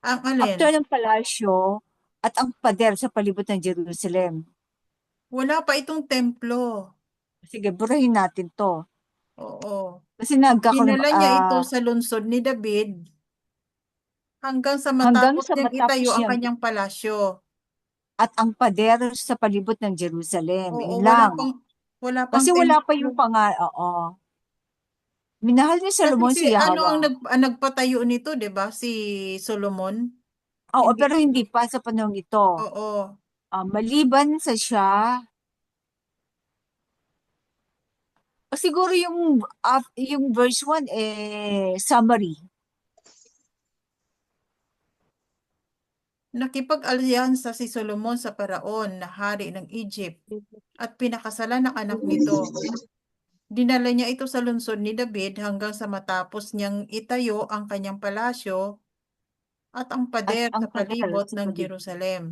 Ang alin? After ng palasyo at ang pader sa palibot ng Jerusalem. Wala pa itong templo. Sige, burahin natin to. Oo. Kasi nagkakaroon, Dinala niya ito sa lungsod ni David hanggang sa hanggang matapos sa niyang matapos itayo ang niya kanyang palasyo. at ang pader sa palibot ng Jerusalem. Oo, Yun lang. wala pang Kasi wala pa templo. yung oo. Minahal ni Kasi Solomon si si ano Yahweh. ang nagpatayo nito, 'di ba? Si Solomon. Oo, Hindi. pero hindi pa sa panahon ito. Oo. Maliban sa siya, o siguro yung verse 1, summary. Nakipag-alyansa si Solomon sa Paraon na hari ng Egypt at pinakasalan ng anak nito. Dinala niya ito sa lungsod ni David hanggang sa matapos niyang itayo ang kanyang palasyo at ang At pader ang sa pader palibot sa ng palibot. Jerusalem.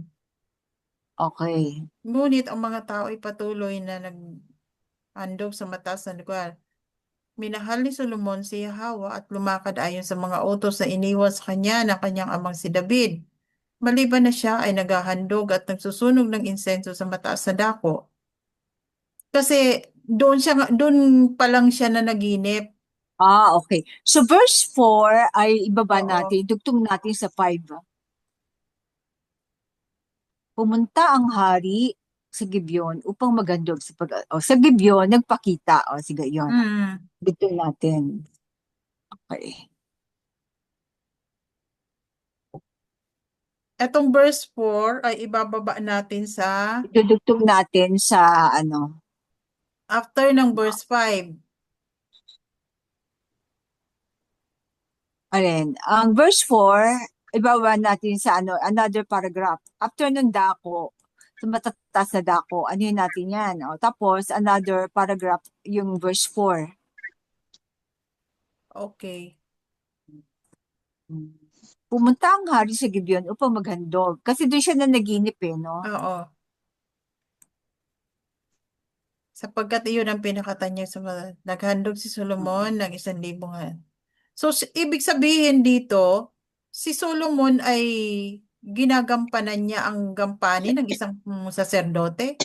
Okay. Ngunit ang mga tao ay patuloy na nag-andog sa mataas na lugar. Minahal ni Solomon si Hawa at lumakad ayon sa mga utos na iniwan sa kanya ng kanyang amang si David. Maliban na siya ay naghahandog at nagsusunog ng insenso sa mataas na dako. Kasi doon pa lang siya na naginip. Okay. So verse 4 ay ibaba Oo. natin, dugtong natin sa 5. Pumunta ang hari sa Gibeon upang maghandog sa Gibeon nagpakita. Sige, yon. Mm. Dugtong natin. Okay. Etong verse 4 ay ibababa natin sa Idudugtong natin sa ano. after ng verse 5. Ang verse 4, ibaba natin sa another paragraph. After ng dako, sa matataas na dako, ano yun natin yan? Tapos, another paragraph, yung verse 4. Okay. Pumunta ang hari sa Gibeon upang maghandog. Kasi doon siya na naginip no? Oo. Sapagkat iyon ang pinakatanya sa naghandog si Solomon ng 1,000. So, ibig sabihin dito, si Solomon ay ginagampanan niya ang gampanin ng isang saserdote?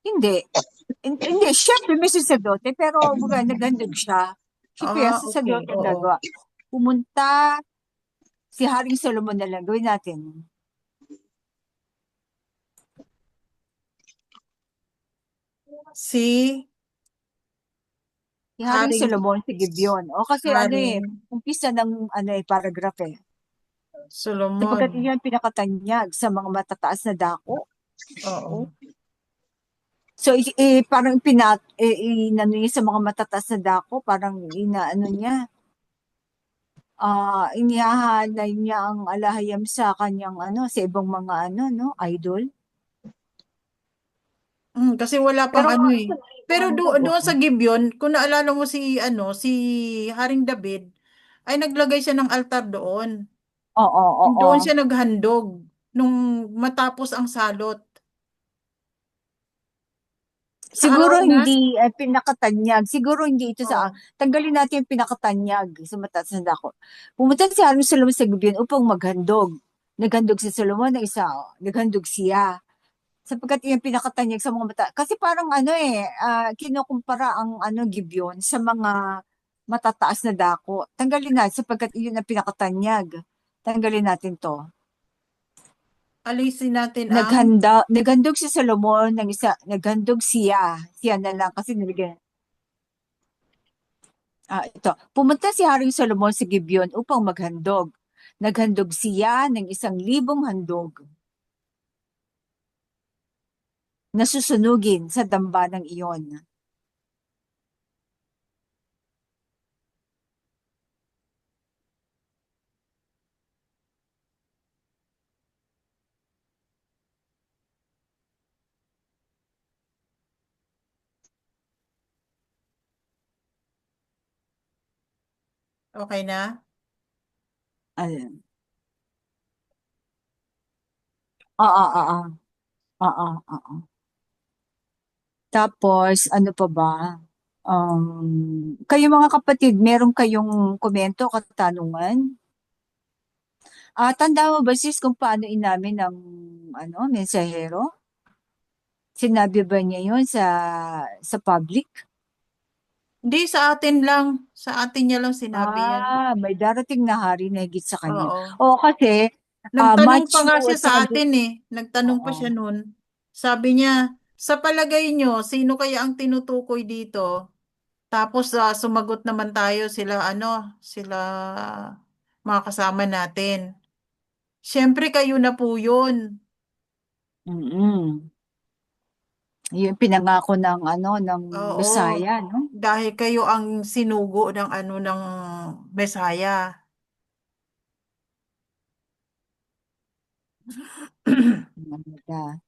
Hindi. Hindi, syempre may sacerdote, pero naghandog siya. Syempre, ang Okay. sacerdote ang Oo. gagawa. Pumunta si Haring Solomon na lang. Gawin natin. Si Si Haring Haring Solomon sa Gibeon. Kasi Haring umpisa ng paragraph Sapagkat Solomon. iyan pinakatanyag sa mga matataas na dako. Oo. So, parang inano niya sa mga matataas na dako, parang inaano niya, inihahalay niya ang alahayam sa kanyang sa ibang mga idol. Kasi wala pang Pero Pero doon sa Gibeon, kung naalala mo si Haring David, ay naglagay siya ng altar doon. oo. Doon siya naghandog nung matapos ang salot. Sa Siguro araw na? hindi pinakatanyag. Siguro hindi ito Oo. tanggalin natin yung pinakatanyag sa mataas na dako. Pumunta si Haring Solomon sa Gibeon upang maghandog. Naghandog si Solomon ng isa, naghandog siya. Sapagkat yung pinakatanyag sa mga mata. Kasi parang kinukumpara ang Gibeon sa mga matataas na dako. Tanggalin natin sapagkat iyon ang pinakatanyag. Tanggalin natin to. Alisin natin ang Naghandog si Solomon naghandog siya na lang kasi nilagyan. Ito. Pumunta si Haring Solomon sa Gibeon upang maghandog. Naghandog siya ng 1,000 handog na susunugin sa dambanang iyon. okay na? Ayun. Oo, oo, oo, oo. Tapos, ano pa ba? Kayo mga kapatid, meron kayong komento, katanungan? Tanda mo ba sis kung paano inamin ng mensahero? Sinabi ba niya yun sa public? Hindi, sa atin lang. Sa atin niya lang sinabi yan. May darating na hari na higit sa kanya. Oo. Oo, kasi Nagtanong pa nga Matthew siya at sa saka atin eh. Nagtanong pa oo. siya nun. Sabi niya, sa palagay nyo, sino kaya ang tinutukoy dito? Tapos sumagot naman tayo sila mga kasama natin. Siyempre kayo na po yun. Mm-mm. Yung pinangako ng ng Oo. Bisaya, no? Dahil kayo ang sinugo ng Mesaya. Maganda.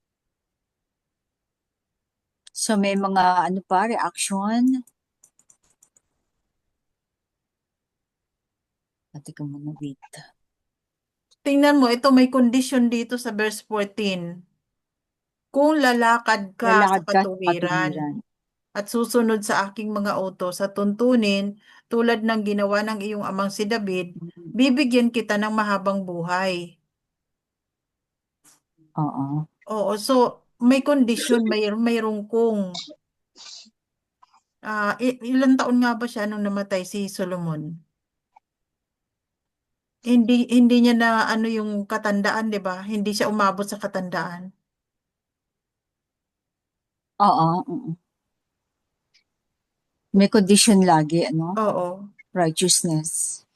So may mga reaction. Teka muna, wait. Tingnan mo, ito may condition dito sa verse 14. Kung lalakad ka sa Lalakad ka sa katuwiran katuwiran. at susunod sa aking mga utos at tuntunin tulad ng ginawa ng iyong amang si David, bibigyan kita ng mahabang buhay. Oo. Oo, so may condition, mayroong kung. Ilang taon nga ba siya nung namatay si Solomon? Hindi niya na yung katandaan, 'di ba? Hindi siya umabot sa katandaan. Oo. May condition lagi, Oo. righteousness.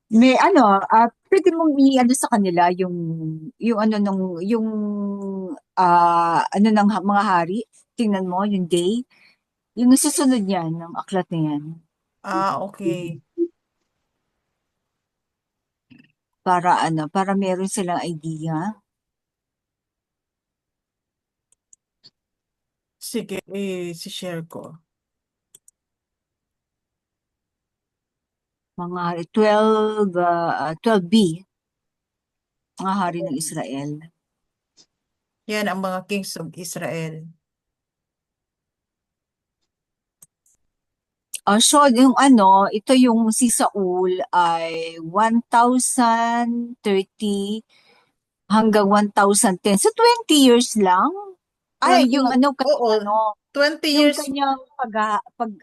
May pwede mong sa kanila yung ng mga hari. Tingnan mo yung day. Yung susunod niyan, ng aklat na yan. Okay. Para meron silang idea. Sige, si-share ko. Mga 12B. Mga hari ng Israel. Yan ang mga kings of Israel. So ito yung si Saul ay 1,030 hanggang 1,010. So 20 years lang. 20, Yung oo, 20 yung years kanyang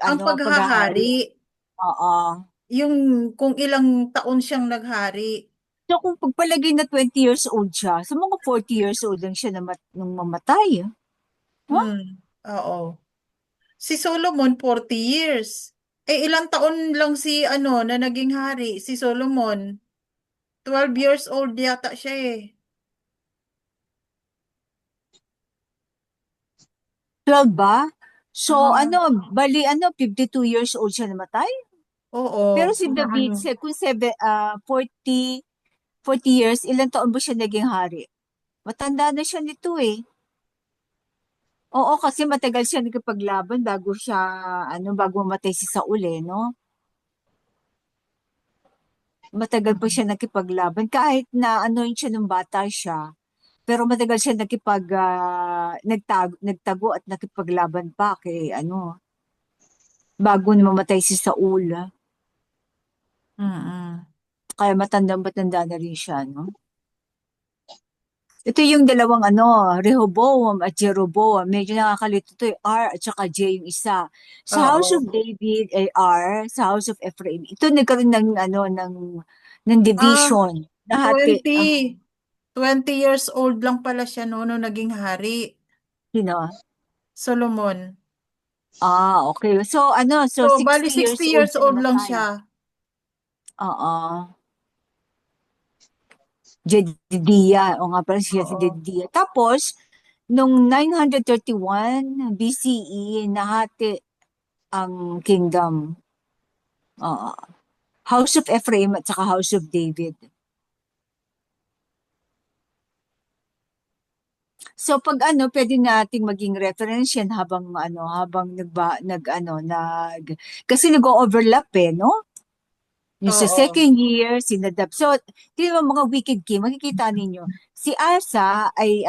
ang paghahari. paghahari. Oo. Yung kung ilang taon siyang naghari. So kung pagpalagay na 20 years old siya, sa mga 40 years old lang siya nung mamatay. Huh? Oo. Si Solomon 40 years. Ilang taon lang na naging hari, si Solomon. 12 years old yata siya eh. 12 ba? So, Ah. bali 52 years old siya namatay? Oo. Pero si David, kung 40 years, ilang taon ba siya naging hari? Matanda na siya nito eh. Oo, kasi matagal siya nagkapaglaban bago mamatay si Saul eh, no? Matagal pa siya nagkipaglaban. Kahit na siya nung bata siya, pero matagal siya nagtago at nakipaglaban pa kay bago mamatay si Saul. Mm-mm. Kaya matanda na rin siya, no? Ito yung dalawang Rehoboam at Jeroboam. Medyo nakakalito to, R at saka J yung isa. Sa House Oo. of David ay R, sa House of Ephraim. Ito nagkaroon ng Ah, division. Nahati 20. 20 years old lang pala siya noon nung naging hari. sino? Solomon. Okay. So so So, bali 60 years 60 old years siya old lang namatay. siya. Oo. Jedidiah. O nga pala siya si Oo. Jedidiah. Tapos, nung 931 BCE, nahati ang kingdom. Oo. House of Ephraim at saka House of David. So pag pwede nating maging reference yan habang kasi nag-overlap no? Yung sa Oo. second year, sinadap. So, tingnan mo mga wicked king, makikita ninyo. Si Asa ay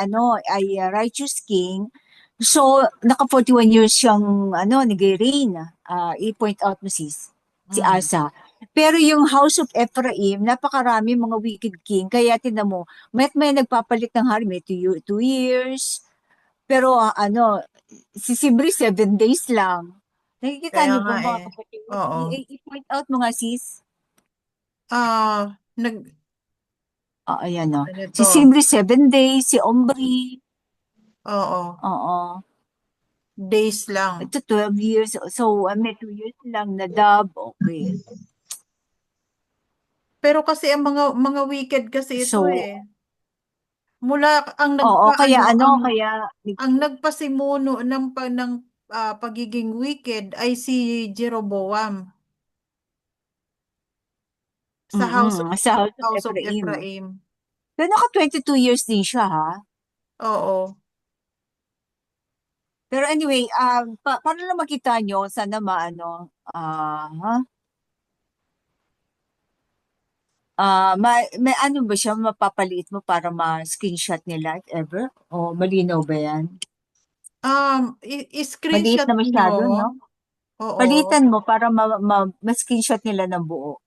righteous king. So, naka 41 years siyang nag-reign. I-point out mo si Mm. Asa. Pero yung House of Ephraim, napakarami mga wicked king. Kaya tinan mo, may nagpapalit ng hari, may 2 years. Pero si Sibri, 7 days lang. Nakikita Kaya niyo nga ba mga eh. kapatid? Oo. I-point out mo nga sis. Ah, nag Ayan o. ano Si to? Sibri, 7 days. Si Omri, Oo. oo. Days lang. Ito, 12 years. So, may 2 years lang na dub. Okay. Pero kasi ang mga wicked kasi ito So, eh. Mula ang oo. Kaya nagpaano kaya, ang nagpasimuno ng pagiging wicked ay si Jeroboam sa sa House of House of Ephraim. Ephraim. Pero naka 22 years din siya, ha? Oo. Pero anyway, para lang makita nyo, sana maano, may ano ba siya, mapapaliit mo para ma-screenshot nila if ever? O malinaw ba yan? Maliit I-screenshot na nyo. masyado, no? Oo. Palitan mo para ma-screenshot nila ng buo.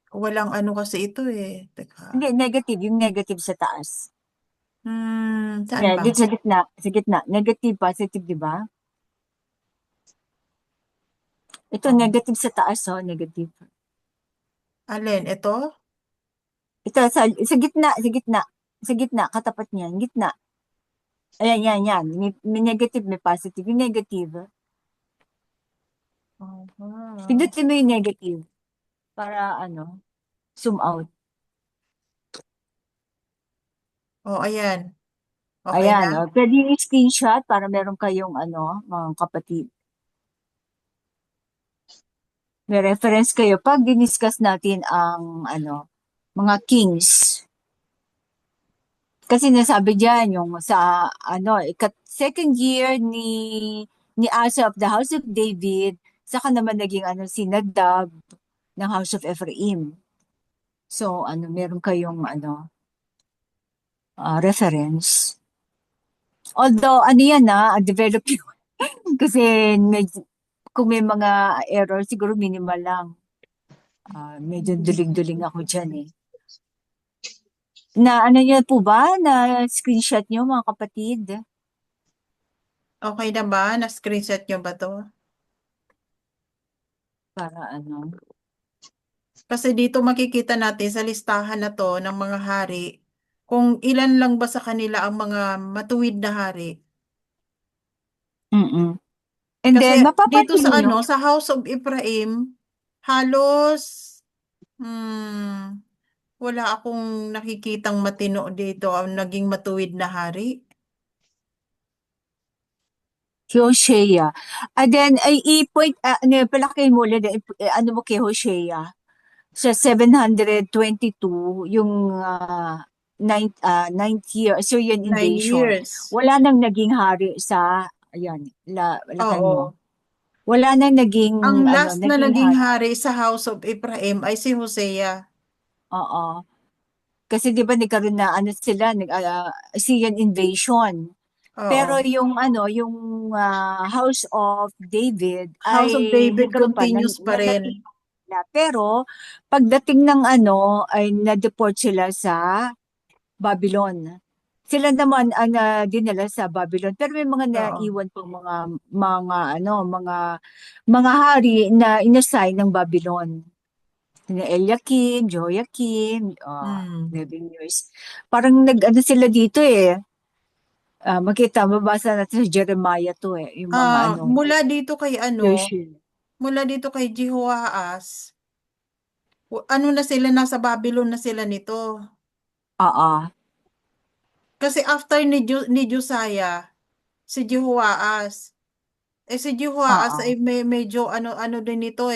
Walang ano kasi ito eh. Hindi, Teka. negative. Yung negative sa taas. Saan ba? Dito sa gitna. Sa gitna. Negative, positive, di ba? Ito, Oh. negative sa taas, oh. Negative. Alin? Ito? Ito, sa gitna, sa gitna. Sa gitna, katapat niyan. Gitna. Ayan, yan. May negative, may positive. Yung negative, Aha. pindutin mo yung negative para zoom out. Oh, ayan. Okay Ayan, na? pwede yung screenshot para meron kayong mga kapatid. May reference kayo pag diniscuss natin ang mga kings. Kasi nasabi diyan yung sa second year ni Asa of the House of David, saka naman naging si Nadab ng House of Ephraim. So meron kayong reference. Although yan develop yun. Kasi kung may mga error siguro minimal lang. Medyo duling-duling ako diyan eh. Na niyo po ba na screenshot niyo mga kapatid? Okay na ba? Na-screenshot nyo ba to? Para Kasi dito makikita natin sa listahan na to ng mga hari kung ilan lang ba sa kanila ang mga matuwid na hari. Mm. And Kasi then dito mapapansin sa niyo, sa House of Ephraim, halos hmm, wala akong nakikitang matino dito ang naging matuwid na hari. si Hosea. And then ay i-point palaki mo ulit mo kay Hosea. Sa 722 yung ninth year Assyrian 9 invasion. years. Wala nang naging hari sa lakan mo. Oo. Wala nang Ang naging last na naging naging hari. hari sa House of Ephraim ay si Hosea. Oo. Kasi 'di ba nagkaroon na sila Assyrian invasion. Pero Oo. yung House of David ay House of David nagkaroon pa continues pa rin. nanatili na. Pero pagdating ng ay na-deport sila sa Babylon. Sila naman ang dinala sa Babylon. Pero may mga Oo. naiwan pang mga hari na inassign ng Babylon. Sina Eliakim, Joakim, Hmm. 11 years. Parang nag-ano sila dito eh. Mabasa natin sa Jeremiah to eh. Yung mga Mula dito kay version. mula dito kay Jehoahaz, ano na sila, nasa Babylon na sila nito. Oo. Kasi after ni Josiah, si Jehoahaz. Si Jehoahaz Oo. ay medyo ano din ito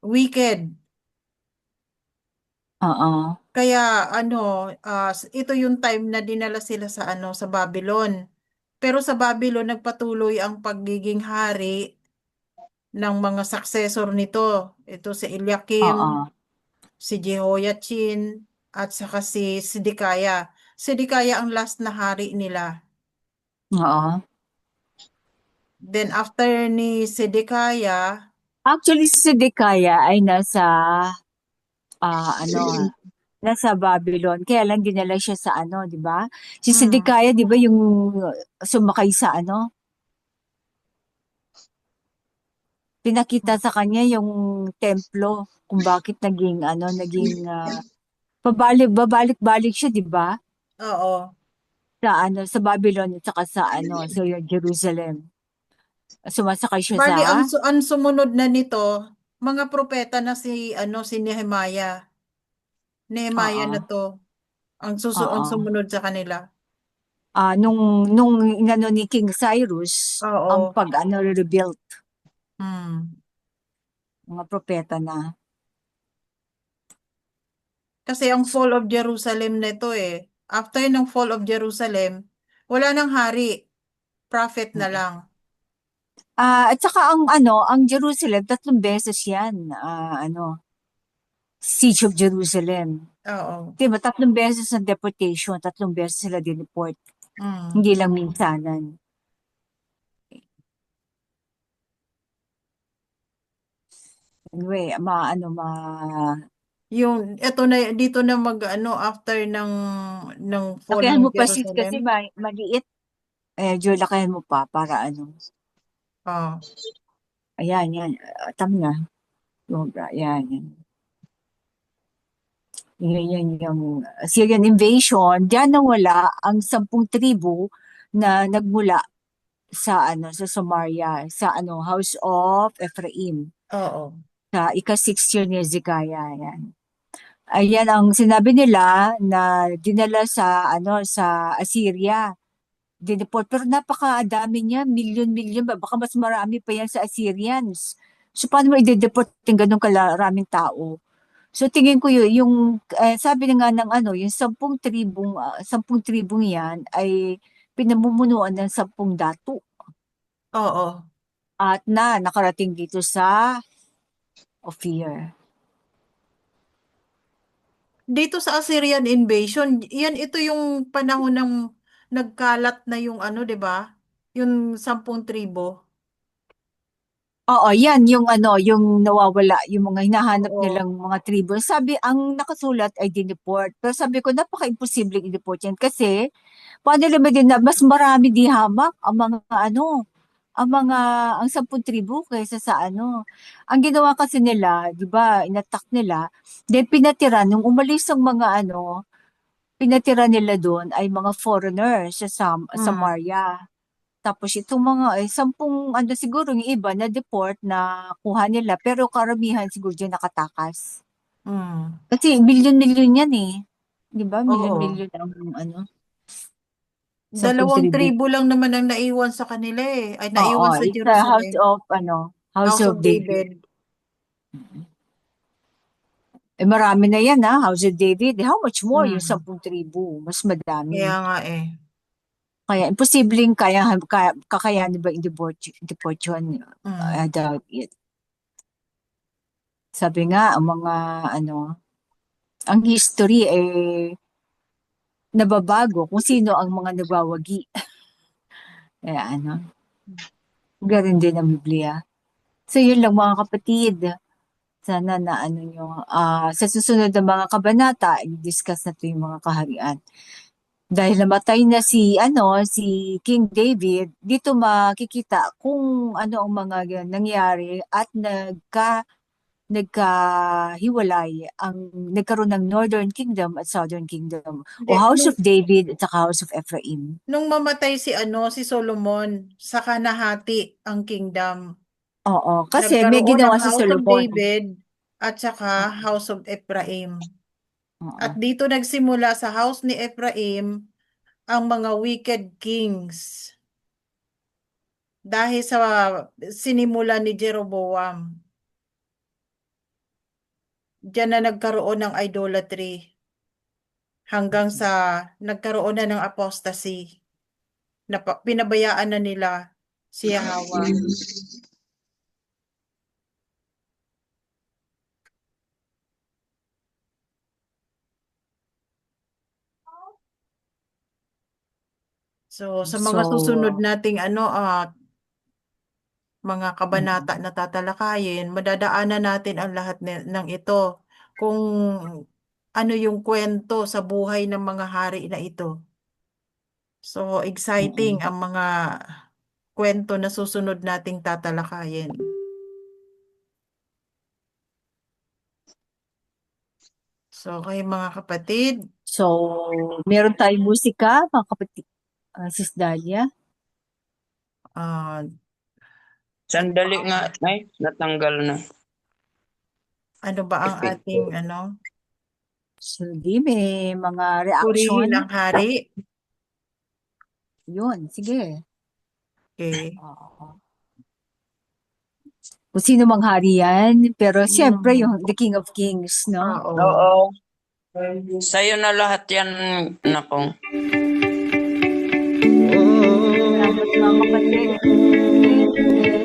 wicked. Oo. Kaya ito yung time na dinala sila sa Babylon. Pero sa Babylon nagpatuloy ang pagiging hari ng mga successor nito. Ito si Eliakim, Oo. si Jehoiachin, at saka si Sidikaya. Sidikaya ang last na hari nila. Oo. Then after ni Sidikaya, Actually, si Zedekiah ay nasa Babylon. Kaya lang dinala siya sa di ba? Si mm, Zedekiah, di ba, yung sumakay sa pinakita sa kanya yung templo kung bakit naging babalik-balik siya, di ba? oo. Sa Babylon at saka sa Jerusalem. Sumasakay siya sa Bali, ang sumunod na nito, mga propeta na si Nehemiah. Nehemiah oo. na to, ang Oo. sumunod sa kanila. Nung inano ni King Cyrus ang Oo. rebuild Hmm. mga propeta na. Kasi ang fall of Jerusalem nito after ng fall of Jerusalem, wala nang hari, prophet na lang. At saka ang Jerusalem, 3 beses yan, Siege of Jerusalem. Oo. Diba, 3 beses ang deportation, 3 beses sila dineport. Hmm. Hindi lang minsanan. Anyway, Ito na, dito na after ng fall lakihan ng mo pa sheet Jerusalem. kasi maliit. Medyo lakihan mo pa para Oh. Ayan, yan. Tama na. Sobra, yan, yan. Yan yung Syrian invasion. Diyan nawala ang 10 tribo na nagmula sa Samaria, sa House of Ephraim. Oo. Sa ika-6 year ni Hezekiah, yan. Ayan ang sinabi nila na dinala sa Assyria. Dineport. Pero napakadami niya, milyon-milyon, baka mas marami pa yan sa Assyrians. So paano mo i-deport yung ganun karaming tao? So tingin ko sabi na nga ng yung 10 tribong yan ay pinamumunuan ng 10 dato. Oo. At nakarating dito sa Ophir. Dito sa Assyrian invasion, ito yung panahon ng nagkalat na yung 'di ba? Yung 10 tribo. Oo, yan yung nawawala, yung mga hinahanap Oo. nilang mga tribo. Sabi, ang nakasulat ay dineport. Pero sabi ko, napaka-imposible i-deport yan kasi paano naman din na mas marami di hamak ang 10 tribo kaysa sa Ang ginawa kasi nila, di ba, inattack nila, then pinatira, nung umalis ang mga pinatira nila doon ay mga foreigners sa Mm. Samaria. Tapos itong mga 10 siguro yung iba na deport na kuha nila pero karamihan siguro dyan nakatakas. Mm. Kasi milyon-milyon yan eh. Di ba? Oo. Milyon-milyon ang 2 10 tribo. tribo lang naman ang naiwan sa kanila Ay Oo, naiwan sa it's a Jerusalem. House House of of David. David. Marami na yan House of David. How much more yung Mm. 10 tribo? Mas madami. Kaya nga Kaya imposibleng kakayanin ba i-deport yun? I Mm. doubt it. Sabi nga, ang history nababago kung sino ang mga nagwawagi. Kaya ganun din ang Biblia. So yun lang mga kapatid. Sana na ano nyo, sa susunod na mga kabanata, i-discuss na to yung mga kaharian. Dahil namatay na si King David, dito makikita kung ano ang mga nangyari at nagkahiwalay nagkaroon ng Northern Kingdom at Southern Kingdom, Hindi, o House of David at saka House of Ephraim. nung mamatay si Solomon, saka nahati ang kingdom. Oo, kasi may Nagkaroon ginawa ng si House of Solomon. David at saka House of Ephraim. Oo. At dito nagsimula sa house ni Ephraim ang mga wicked kings. Dahil sa sinimula ni Jeroboam. Diyan na nagkaroon ng idolatry. Hanggang sa nagkaroon na ng apostasy. Pinabayaan na nila si Yahweh. So, sa mga susunod nating mga kabanata na tatalakayin, madadaanan natin ang lahat ng ito. Kung ano yung kwento sa buhay ng mga hari na ito. So, exciting ang mga kwento na susunod nating tatalakayin. So, kayo mga kapatid, So, meron tayong musika, mga kapatid, Sis Dalia. ah, Sandali nga, ay, natanggal na. ano ba ang Effect. ating So, di may mga reaction. purihin ang hari? Yun, sige. Okay. Oo. Kung sino mang hari yan, pero siyempre yung The King of Kings, no? Oo. Oo. Sa'yo na lahat yan, nako. Salamat mga kapatid.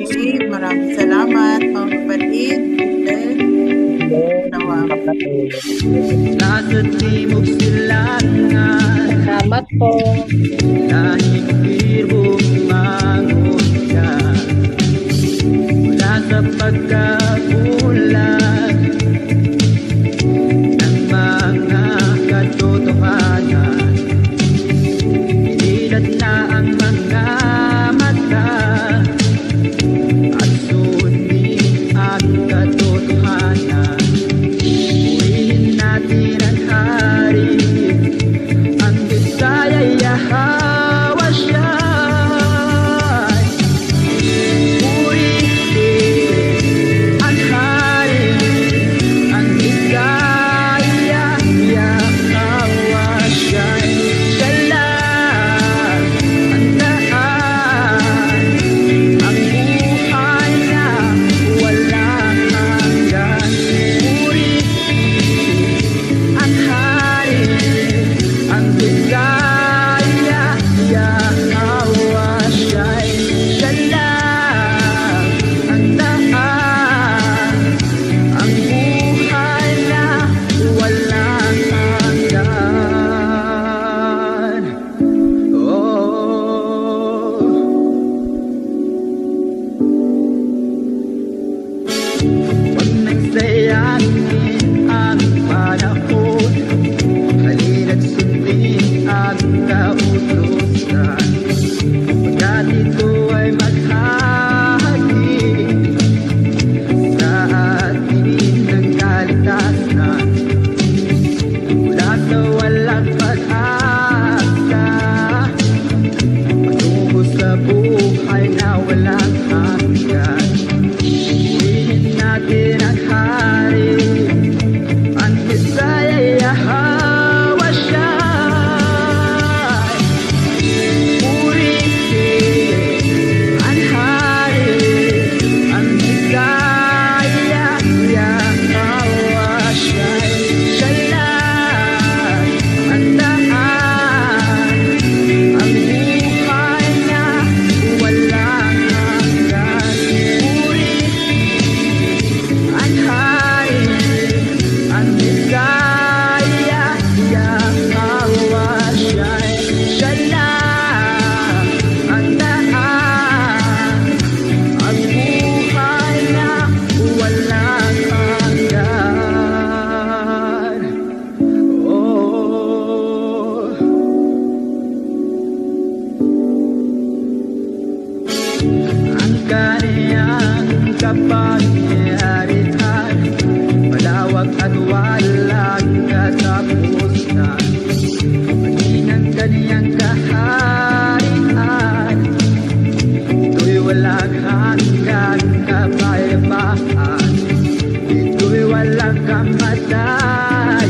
Okay, maraming salamat mga kapatid. Nasa timog silangan, Salamat po. lahing birbong mangusya. Mula sa pagkabulag ng mga katotohanan, inilat na ang mga mata at sunin ang katotohanan. Purihin natin ang hari, ang Bisaya Yahweh siya. Purihin ang hari kamatayan.